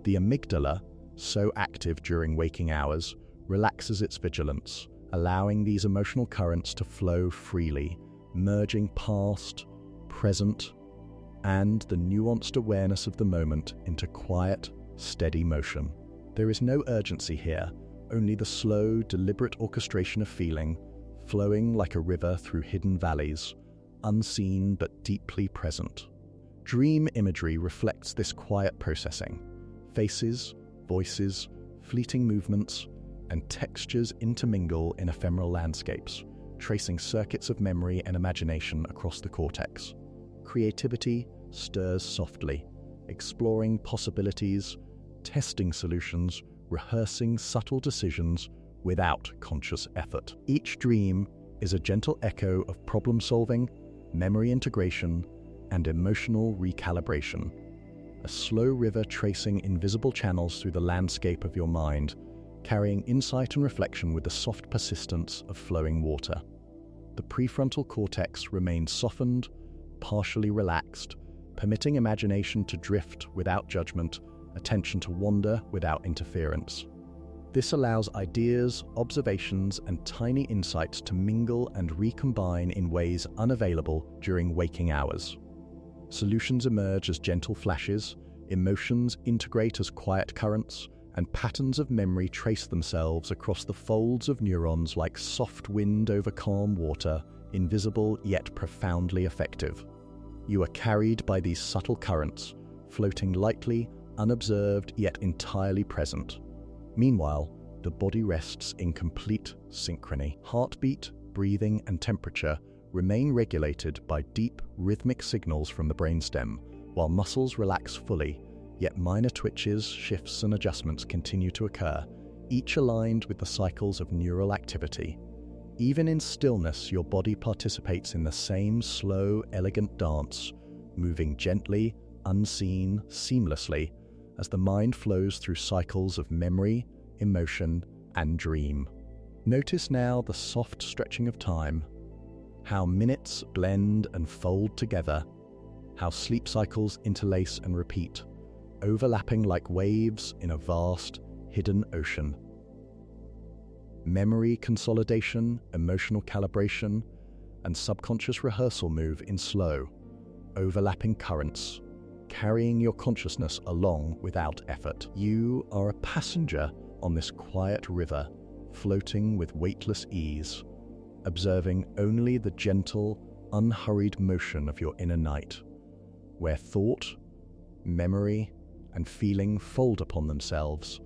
The amygdala, so active during waking hours, relaxes its vigilance, allowing these emotional currents to flow freely, merging past, present, and the nuanced awareness of the moment into quiet, steady motion. There is no urgency here, only the slow, deliberate orchestration of feeling, flowing like a river through hidden valleys, unseen but deeply present. Dream imagery reflects this quiet processing. Faces, voices, fleeting movements, and textures intermingle in ephemeral landscapes, tracing circuits of memory and imagination across the cortex. Creativity stirs softly, exploring possibilities, testing solutions, rehearsing subtle decisions without conscious effort. Each dream is a gentle echo of problem-solving, memory integration, and emotional recalibration. A slow river tracing invisible channels through the landscape of your mind, carrying insight and reflection with the soft persistence of flowing water. The prefrontal cortex remains softened, partially relaxed, permitting imagination to drift without judgment, attention to wander without interference. This allows ideas, observations, and tiny insights to mingle and recombine in ways unavailable during waking hours. Solutions emerge as gentle flashes, emotions integrate as quiet currents, and patterns of memory trace themselves across the folds of neurons like soft wind over calm water, invisible yet profoundly effective. You are carried by these subtle currents, floating lightly, unobserved yet entirely present. Meanwhile, the body rests in complete synchrony. Heartbeat, breathing, and temperature remain regulated by deep, rhythmic signals from the brainstem, while muscles relax fully, yet minor twitches, shifts, and adjustments continue to occur, each aligned with the cycles of neural activity. Even in stillness, your body participates in the same slow, elegant dance, moving gently, unseen, seamlessly, as the mind flows through cycles of memory, emotion, and dream. Notice now the soft stretching of time, how minutes blend and fold together, how sleep cycles interlace and repeat, overlapping like waves in a vast, hidden ocean. Memory consolidation, emotional calibration, and subconscious rehearsal move in slow, overlapping currents, carrying your consciousness along without effort. You are a passenger on this quiet river, floating with weightless ease, observing only the gentle, unhurried motion of your inner night, where thought, memory, and feeling fold upon themselves,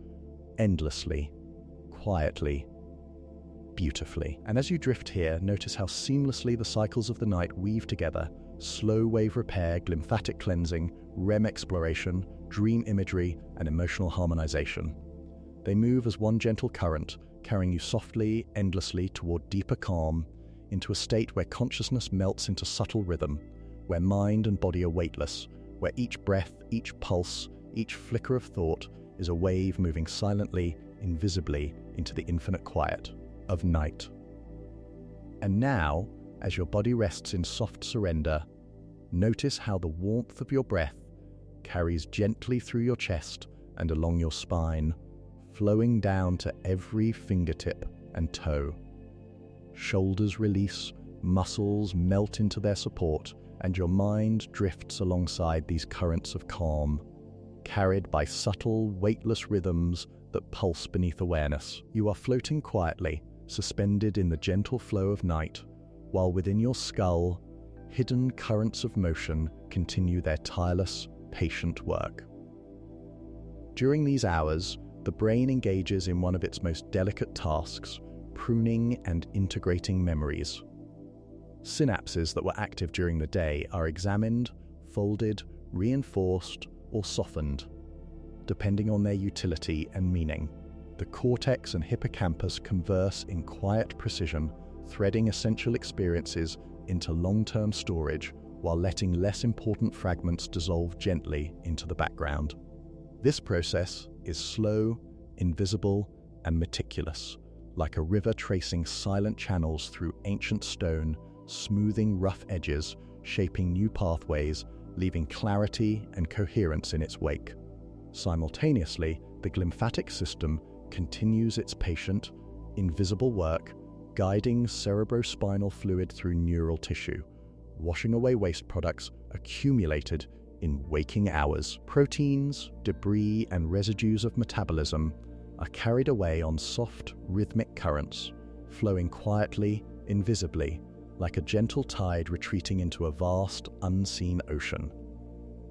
endlessly, quietly, beautifully. And as you drift here, notice how seamlessly the cycles of the night weave together: slow wave repair, glymphatic cleansing, REM exploration, dream imagery, and emotional harmonization. They move as one gentle current, carrying you softly, endlessly toward deeper calm, into a state where consciousness melts into subtle rhythm, where mind and body are weightless, where each breath, each pulse, each flicker of thought is a wave moving silently, invisibly into the infinite quiet of night. And now, as your body rests in soft surrender, Notice how the warmth of your breath carries gently through your chest and along your spine, flowing down to every fingertip and toe. Shoulders release, muscles melt into their support, and your mind drifts alongside these currents of calm, carried by subtle, weightless rhythms that pulse beneath awareness. You are floating quietly, suspended in the gentle flow of night, while within your skull, hidden currents of motion continue their tireless, patient work. During these hours, the brain engages in one of its most delicate tasks, pruning and integrating memories. Synapses that were active during the day are examined, folded, reinforced, or softened, depending on their utility and meaning. The cortex and hippocampus converse in quiet precision, threading essential experiences into long-term storage while letting less important fragments dissolve gently into the background. This process is slow, invisible, and meticulous, like a river tracing silent channels through ancient stone, smoothing rough edges, shaping new pathways, leaving clarity and coherence in its wake. Simultaneously, the glymphatic system continues its patient, invisible work, guiding cerebrospinal fluid through neural tissue, washing away waste products accumulated in waking hours. Proteins, debris, and residues of metabolism are carried away on soft, rhythmic currents, flowing quietly, invisibly, like a gentle tide retreating into a vast, unseen ocean.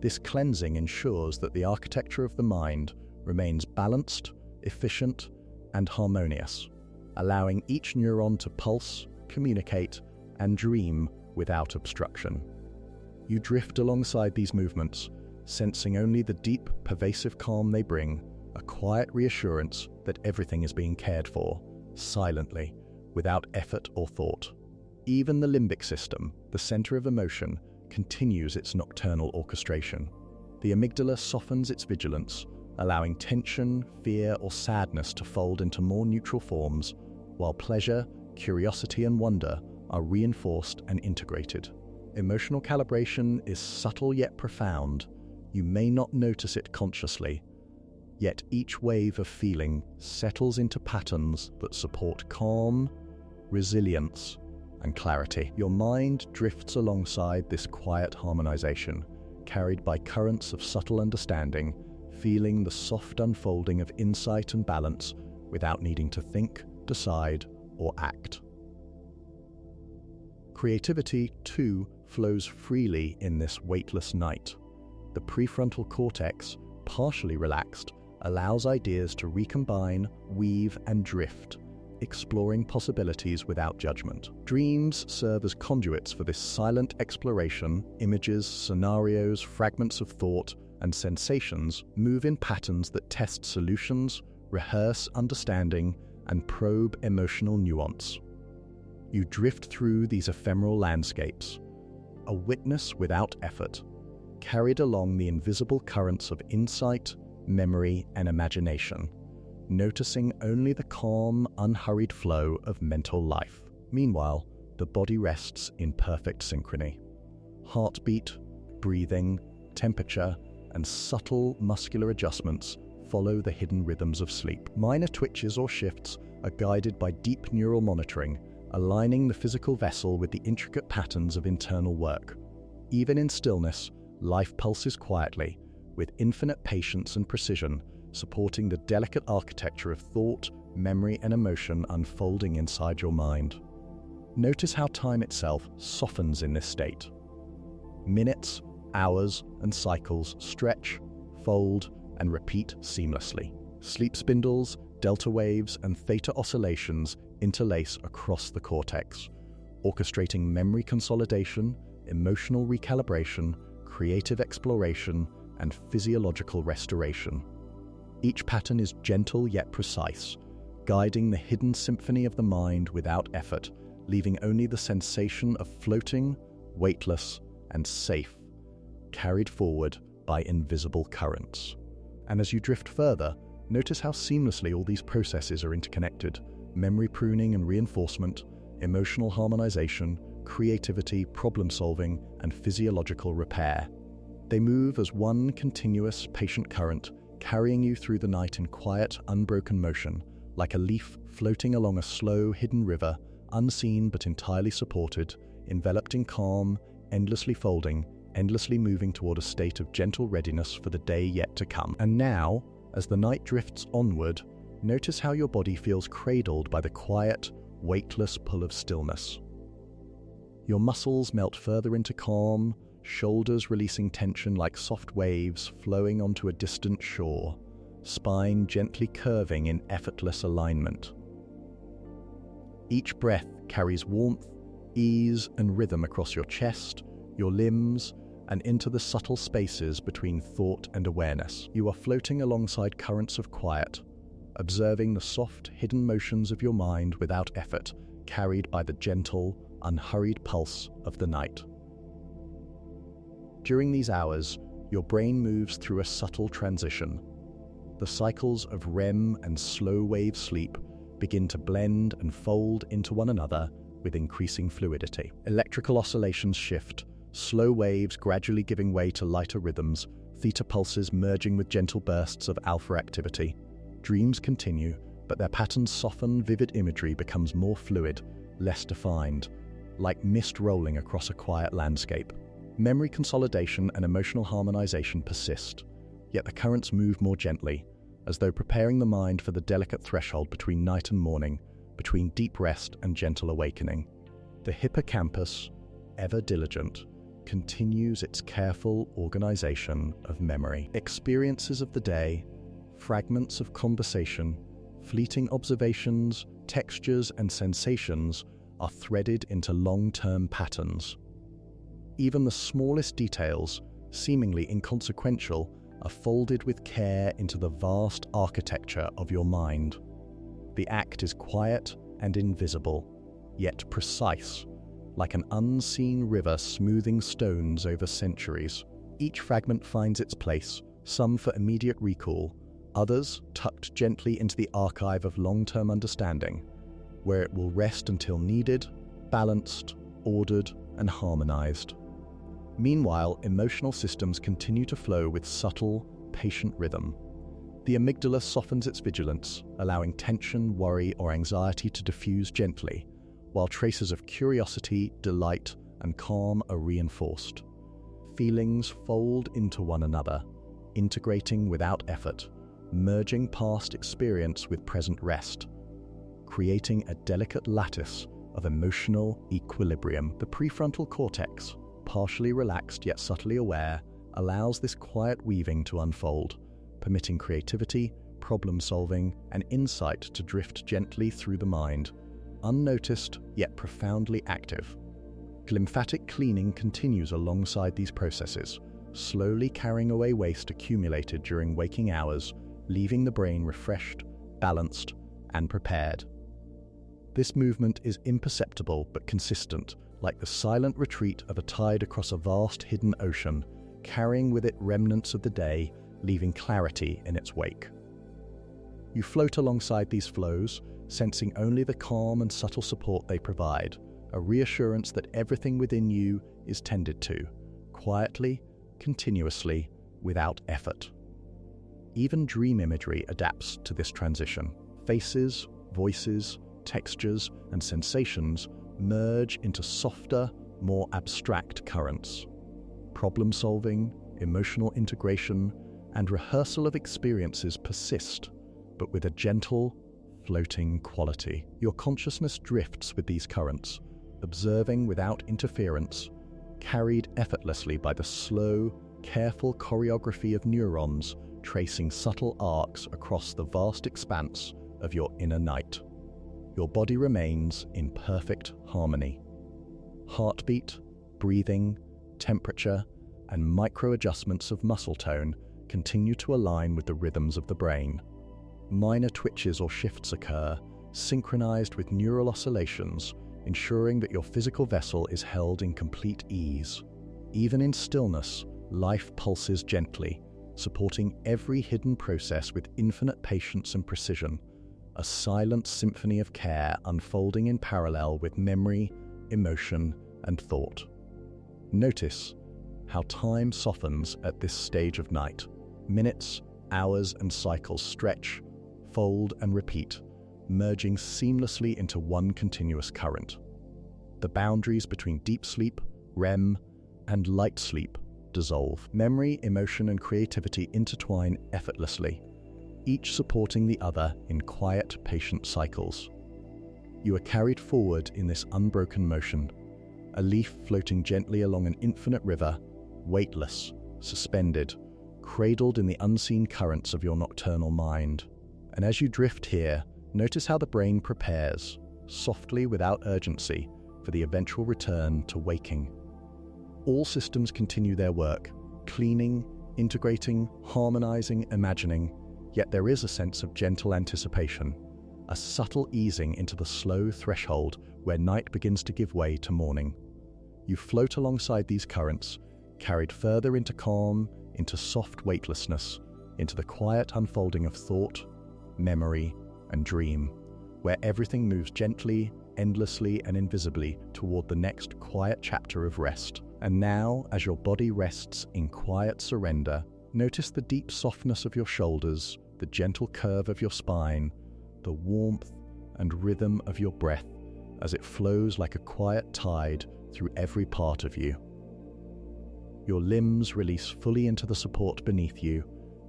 This cleansing ensures that the architecture of the mind remains balanced, efficient, and harmonious, allowing each neuron to pulse, communicate, and dream without obstruction. You drift alongside these movements, sensing only the deep, pervasive calm they bring, a quiet reassurance that everything is being cared for, silently, without effort or thought. Even the limbic system, the center of emotion, continues its nocturnal orchestration. The amygdala softens its vigilance, allowing tension, fear, or sadness to fold into more neutral forms, while pleasure, curiosity, and wonder are reinforced and integrated. Emotional calibration is subtle yet profound. You may not notice it consciously, yet each wave of feeling settles into patterns that support calm, resilience, and clarity. Your mind drifts alongside this quiet harmonization, carried by currents of subtle understanding, feeling the soft unfolding of insight and balance without needing to think, decide, or act. Creativity, too, flows freely in this weightless night. The prefrontal cortex, partially relaxed, allows ideas to recombine, weave, and drift, exploring possibilities without judgment. Dreams serve as conduits for this silent exploration. Images, scenarios, fragments of thought, and sensations move in patterns that test solutions, rehearse understanding, and probe emotional nuance. You drift through these ephemeral landscapes, a witness without effort, carried along the invisible currents of insight, memory, and imagination, noticing only the calm, unhurried flow of mental life. Meanwhile, the body rests in perfect synchrony. Heartbeat, breathing, temperature, and subtle muscular adjustments follow the hidden rhythms of sleep. Minor twitches or shifts are guided by deep neural monitoring, aligning the physical vessel with the intricate patterns of internal work. Even in stillness, life pulses quietly, with infinite patience and precision, supporting the delicate architecture of thought, memory, and emotion unfolding inside your mind. Notice how time itself softens in this state. Minutes, hours, and cycles stretch, fold, and repeat seamlessly. Sleep spindles, delta waves, and theta oscillations interlace across the cortex, orchestrating memory consolidation, emotional recalibration, creative exploration, and physiological restoration. Each pattern is gentle yet precise, guiding the hidden symphony of the mind without effort, leaving only the sensation of floating, weightless, and safe, carried forward by invisible currents. And as you drift further, notice how seamlessly all these processes are interconnected: memory pruning and reinforcement, emotional harmonization, creativity, problem-solving, and physiological repair. They move as one continuous, patient current, carrying you through the night in quiet, unbroken motion, like a leaf floating along a slow, hidden river, unseen but entirely supported, enveloped in calm, endlessly folding, endlessly moving toward a state of gentle readiness for the day yet to come. And now, as the night drifts onward, notice how your body feels cradled by the quiet, weightless pull of stillness. Your muscles melt further into calm, shoulders releasing tension like soft waves flowing onto a distant shore, spine gently curving in effortless alignment. Each breath carries warmth, ease, and rhythm across your chest, your limbs, and into the subtle spaces between thought and awareness. You are floating alongside currents of quiet, observing the soft, hidden motions of your mind without effort, carried by the gentle, unhurried pulse of the night. During these hours, your brain moves through a subtle transition. The cycles of REM and slow-wave sleep begin to blend and fold into one another with increasing fluidity. Electrical oscillations shift, slow waves gradually giving way to lighter rhythms, theta pulses merging with gentle bursts of alpha activity. Dreams continue, but their patterns soften, vivid imagery becomes more fluid, less defined, like mist rolling across a quiet landscape. Memory consolidation and emotional harmonization persist, yet the currents move more gently, as though preparing the mind for the delicate threshold between night and morning, between deep rest and gentle awakening. The hippocampus, ever diligent, continues its careful organization of memory. Experiences of the day, fragments of conversation, fleeting observations, textures, and sensations are threaded into long-term patterns. Even the smallest details, seemingly inconsequential, are folded with care into the vast architecture of your mind. The act is quiet and invisible, yet precise, like an unseen river smoothing stones over centuries. Each fragment finds its place, some for immediate recall, others tucked gently into the archive of long-term understanding, where it will rest until needed, balanced, ordered, and harmonized. Meanwhile, emotional systems continue to flow with subtle, patient rhythm. The amygdala softens its vigilance, allowing tension, worry, or anxiety to diffuse gently, while traces of curiosity, delight, and calm are reinforced. Feelings fold into one another, integrating without effort, merging past experience with present rest, creating a delicate lattice of emotional equilibrium. The prefrontal cortex, partially relaxed yet subtly aware, allows this quiet weaving to unfold, permitting creativity, problem-solving, and insight to drift gently through the mind, unnoticed yet profoundly active. Glymphatic cleaning continues alongside these processes, slowly carrying away waste accumulated during waking hours, leaving the brain refreshed, balanced, and prepared. This movement is imperceptible but consistent, like the silent retreat of a tide across a vast hidden ocean, carrying with it remnants of the day, leaving clarity in its wake. You float alongside these flows, sensing only the calm and subtle support they provide, a reassurance that everything within you is tended to, quietly, continuously, without effort. Even dream imagery adapts to this transition. Faces, voices, textures, and sensations merge into softer, more abstract currents. Problem-solving, emotional integration, and rehearsal of experiences persist, but with a gentle, floating quality. Your consciousness drifts with these currents, observing without interference, carried effortlessly by the slow, careful choreography of neurons tracing subtle arcs across the vast expanse of your inner night. Your body remains in perfect harmony. Heartbeat, breathing, temperature, and micro-adjustments of muscle tone continue to align with the rhythms of the brain. Minor twitches or shifts occur, synchronized with neural oscillations, ensuring that your physical vessel is held in complete ease. Even in stillness, life pulses gently, supporting every hidden process with infinite patience and precision, a silent symphony of care unfolding in parallel with memory, emotion, and thought. Notice how time softens at this stage of night. Minutes, hours, and cycles stretch, fold, and repeat, merging seamlessly into one continuous current. The boundaries between deep sleep, REM, and light sleep dissolve. Memory, emotion, and creativity intertwine effortlessly, each supporting the other in quiet, patient cycles. You are carried forward in this unbroken motion, a leaf floating gently along an infinite river, weightless, suspended, cradled in the unseen currents of your nocturnal mind. And as you drift here, notice how the brain prepares, softly without urgency, for the eventual return to waking. All systems continue their work, cleaning, integrating, harmonizing, imagining, yet there is a sense of gentle anticipation, a subtle easing into the slow threshold where night begins to give way to morning. You float alongside these currents, carried further into calm, into soft weightlessness, into the quiet unfolding of thought, memory, and dream, where everything moves gently, endlessly, and invisibly toward the next quiet chapter of rest. And now, as your body rests in quiet surrender, notice the deep softness of your shoulders, the gentle curve of your spine, the warmth and rhythm of your breath as it flows like a quiet tide through every part of you. Your limbs release fully into the support beneath you,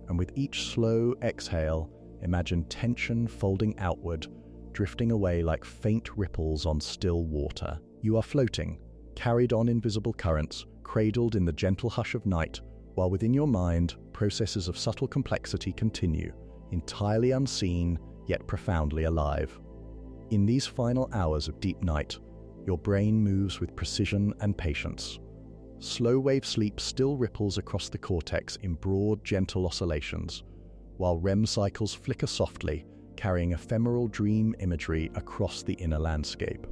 and with each slow exhale, imagine tension folding outward, drifting away like faint ripples on still water. You are floating, carried on invisible currents, cradled in the gentle hush of night, while within your mind, processes of subtle complexity continue, entirely unseen, yet profoundly alive. In these final hours of deep night, your brain moves with precision and patience. Slow-wave sleep still ripples across the cortex in broad, gentle oscillations, while REM cycles flicker softly, carrying ephemeral dream imagery across the inner landscape.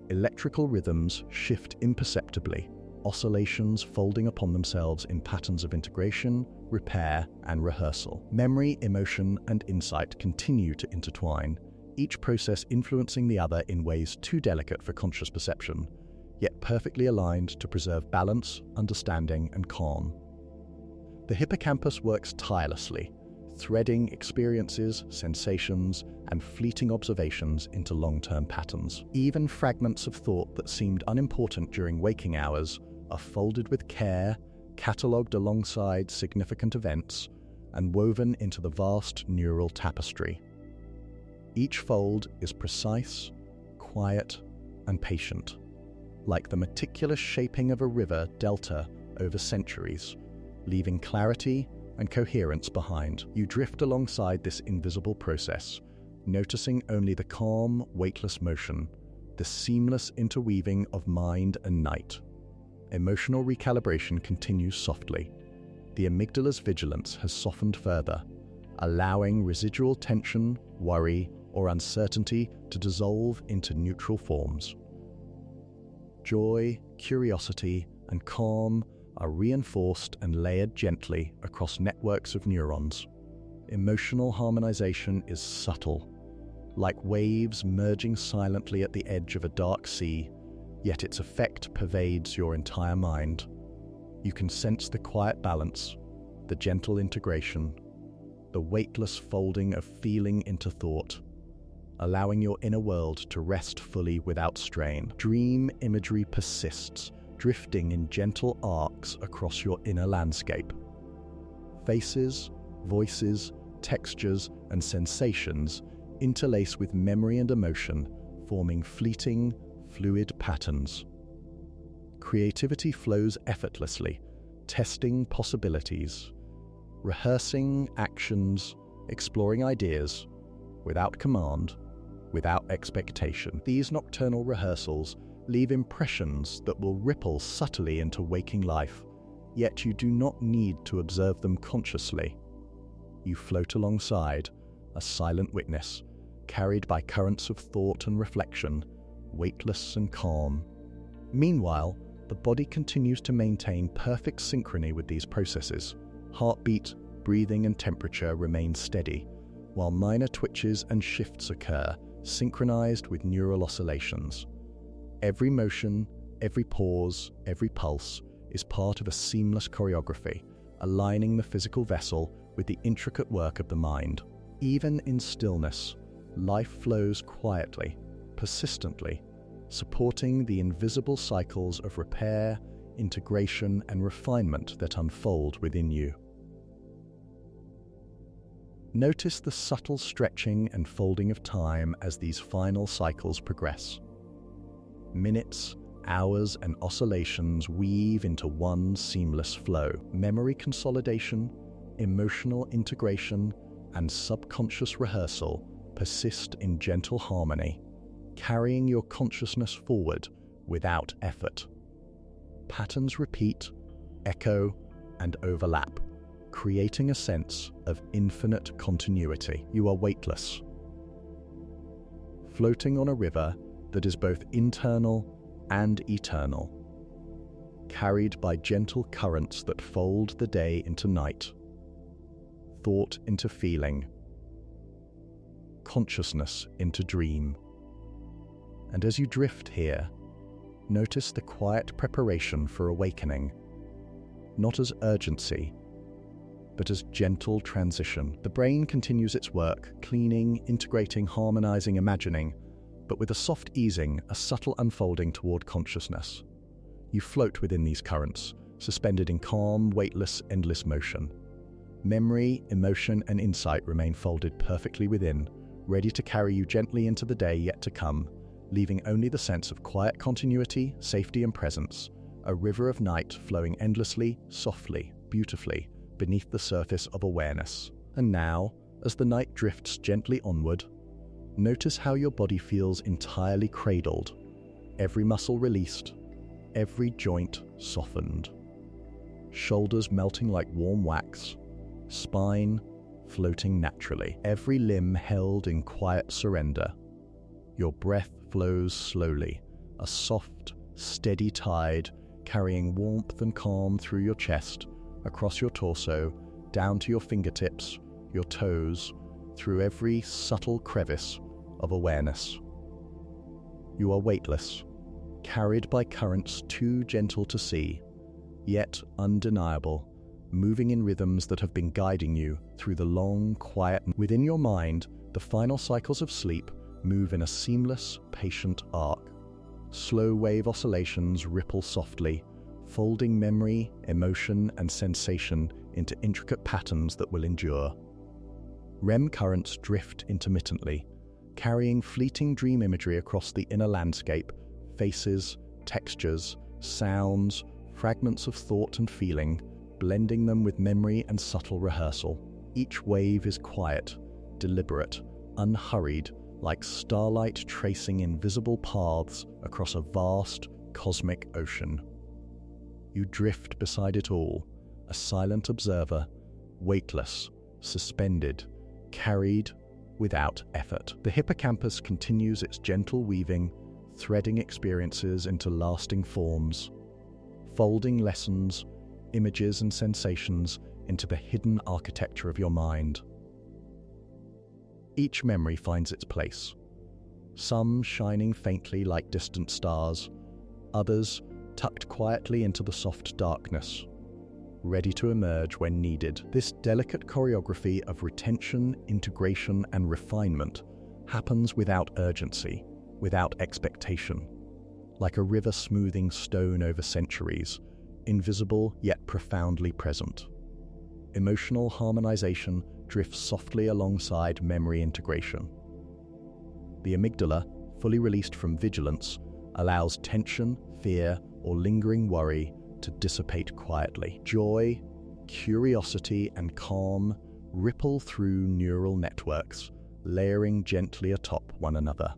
Electrical rhythms shift imperceptibly, oscillations folding upon themselves in patterns of integration, repair, and rehearsal. Memory, emotion, and insight continue to intertwine, each process influencing the other in ways too delicate for conscious perception, yet perfectly aligned to preserve balance, understanding, and calm. The hippocampus works tirelessly, threading experiences, sensations, and fleeting observations into long-term patterns. Even fragments of thought that seemed unimportant during waking hours are folded with care, catalogued alongside significant events, and woven into the vast neural tapestry. Each fold is precise, quiet, and patient, like the meticulous shaping of a river delta over centuries, leaving clarity and coherence behind. You drift alongside this invisible process, noticing only the calm, weightless motion, the seamless interweaving of mind and night. Emotional recalibration continues softly. The amygdala's vigilance has softened further, allowing residual tension, worry, or uncertainty to dissolve into neutral forms. Joy, curiosity, and calm are reinforced and layered gently across networks of neurons. Emotional harmonization is subtle, like waves merging silently at the edge of a dark sea, yet its effect pervades your entire mind. You can sense the quiet balance, the gentle integration, the weightless folding of feeling into thought, allowing your inner world to rest fully without strain. Dream imagery persists, drifting in gentle arcs across your inner landscape. Faces, voices, textures, and sensations interlace with memory and emotion, forming fleeting, fluid patterns. Creativity flows effortlessly, testing possibilities, rehearsing actions, exploring ideas, without command, without expectation. These nocturnal rehearsals leave impressions that will ripple subtly into waking life, yet you do not need to observe them consciously. You float alongside, a silent witness, carried by currents of thought and reflection, weightless and calm. Meanwhile, the body continues to maintain perfect synchrony with these processes. Heartbeat, breathing, and temperature remain steady, while minor twitches and shifts occur, synchronized with neural oscillations. Every motion, Every pause, every pulse is part of a seamless choreography, aligning the physical vessel with the intricate work of the mind. Even in stillness, life flows quietly, persistently, supporting the invisible cycles of repair, integration, and refinement that unfold within you. Notice the subtle stretching and folding of time as these final cycles progress. Minutes, hours, and oscillations weave into one seamless flow. Memory consolidation, emotional integration, and subconscious rehearsal persist in gentle harmony, carrying your consciousness forward without effort. Patterns repeat, echo, and overlap, creating a sense of infinite continuity. You are weightless, floating on a river that is both internal and eternal, carried by gentle currents that fold the day into night, thought into feeling, consciousness into dream. And as you drift here, notice the quiet preparation for awakening, not as urgency, but as gentle transition. The brain continues its work, cleaning, integrating, harmonizing, imagining, but with a soft easing, a subtle unfolding toward consciousness. You float within these currents, suspended in calm, weightless, endless motion. Memory, emotion, and insight remain folded perfectly within, ready to carry you gently into the day yet to come, leaving only the sense of quiet continuity, safety, and presence, a river of night flowing endlessly, softly, beautifully, beneath the surface of awareness. And now, as the night drifts gently onward, notice how your body feels entirely cradled, every muscle released, every joint softened. Shoulders melting like warm wax, spine floating naturally, every limb held in quiet surrender. Your breath flows slowly, a soft, steady tide carrying warmth and calm through your chest, across your torso, down to your fingertips, your toes, through every subtle crevice of awareness. You are weightless, carried by currents too gentle to see, yet undeniable, moving in rhythms that have been guiding you through the long, quiet. Within your mind, the final cycles of sleep move in a seamless, patient arc. Slow wave oscillations ripple softly, folding memory, emotion, and sensation into intricate patterns that will endure. REM currents drift intermittently, carrying fleeting dream imagery across the inner landscape, faces, textures, sounds, fragments of thought and feeling, blending them with memory and subtle rehearsal. Each wave is quiet, deliberate, unhurried, like starlight tracing invisible paths across a vast, cosmic ocean. You drift beside it all, a silent observer, weightless, suspended, carried without effort. The hippocampus continues its gentle weaving, threading experiences into lasting forms, folding lessons, images, and sensations into the hidden architecture of your mind. Each memory finds its place, some shining faintly like distant stars, others tucked quietly into the soft darkness, ready to emerge when needed. This delicate choreography of retention, integration, and refinement happens without urgency, without expectation, like a river smoothing stone over centuries, invisible yet profoundly present. Emotional harmonization drifts softly alongside memory integration. The amygdala, fully released from vigilance, allows tension, fear, or lingering worry to dissipate quietly. Joy, curiosity, and calm ripple through neural networks, layering gently atop one another.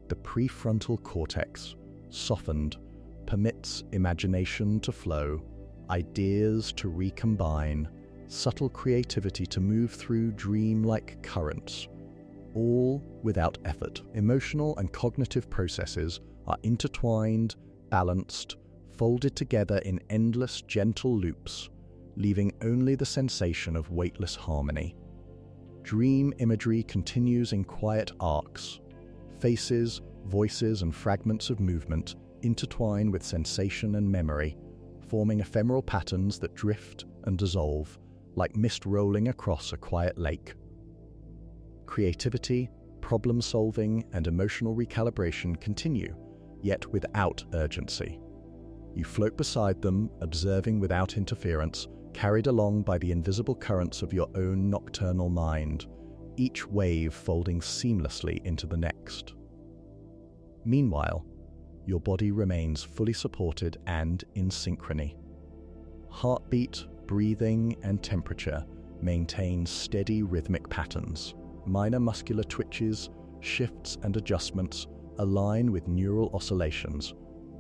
The prefrontal cortex, softened, permits imagination to flow, ideas to recombine, subtle creativity to move through dream-like currents, all without effort. Emotional and cognitive processes are intertwined, balanced, folded together in endless, gentle loops, leaving only the sensation of weightless harmony. Dream imagery continues in quiet arcs, faces, voices, and fragments of movement intertwine with sensation and memory, forming ephemeral patterns that drift and dissolve, like mist rolling across a quiet lake. Creativity, problem-solving, and emotional recalibration continue, yet without urgency. You float beside them, observing without interference, carried along by the invisible currents of your own nocturnal mind, each wave folding seamlessly into the next. Meanwhile, your body remains fully supported and in synchrony. Heartbeat, breathing, and temperature maintain steady rhythmic patterns. Minor muscular twitches, shifts, and adjustments align with neural oscillations,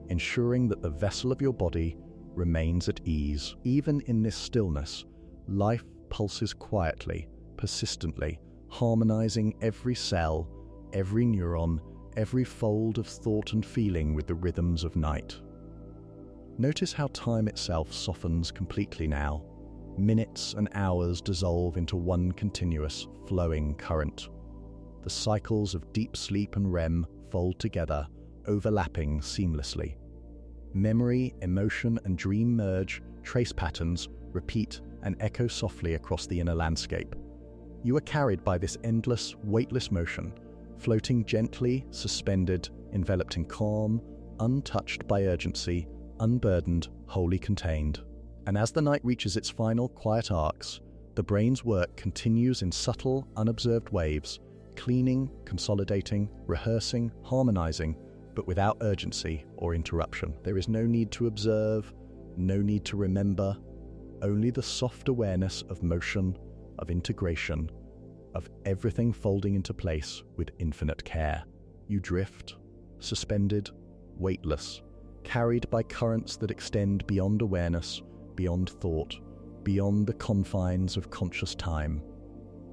ensuring that the vessel of your body remains at ease. Even in this stillness, life pulses quietly, persistently, harmonizing every cell, every neuron, every fold of thought and feeling with the rhythms of night. Notice how time itself softens completely now. Minutes and hours dissolve into one continuous, flowing current. The cycles of deep sleep and REM fold together, overlapping seamlessly. Memory, emotion, and dream merge, trace patterns, repeat, and echo softly across the inner landscape. You are carried by this endless, weightless motion, floating gently, suspended, enveloped in calm, untouched by urgency, unburdened, wholly contained. And as the night reaches its final quiet arcs, the brain's work continues in subtle, unobserved waves, cleaning, consolidating, rehearsing, harmonizing, but without urgency or interruption. There is no need to observe, no need to remember, only the soft awareness of motion, of integration, of everything folding into place with infinite care. You drift, suspended, weightless, carried by currents that extend beyond awareness, beyond thought, beyond the confines of conscious time.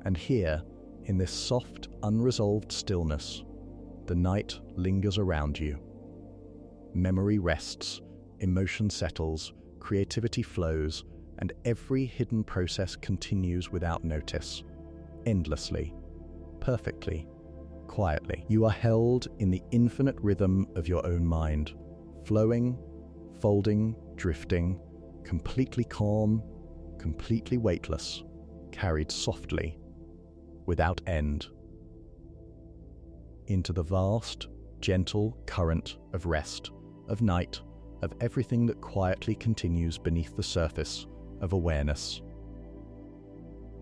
And here, in this soft, unresolved stillness, the night lingers around you. Memory rests, emotion settles, creativity flows, and every hidden process continues without notice, endlessly, perfectly, quietly. You are held in the infinite rhythm of your own mind, flowing, folding, drifting, completely calm, completely weightless, carried softly, without end, into the vast, gentle current of rest, of night, of everything that quietly continues beneath the surface of awareness.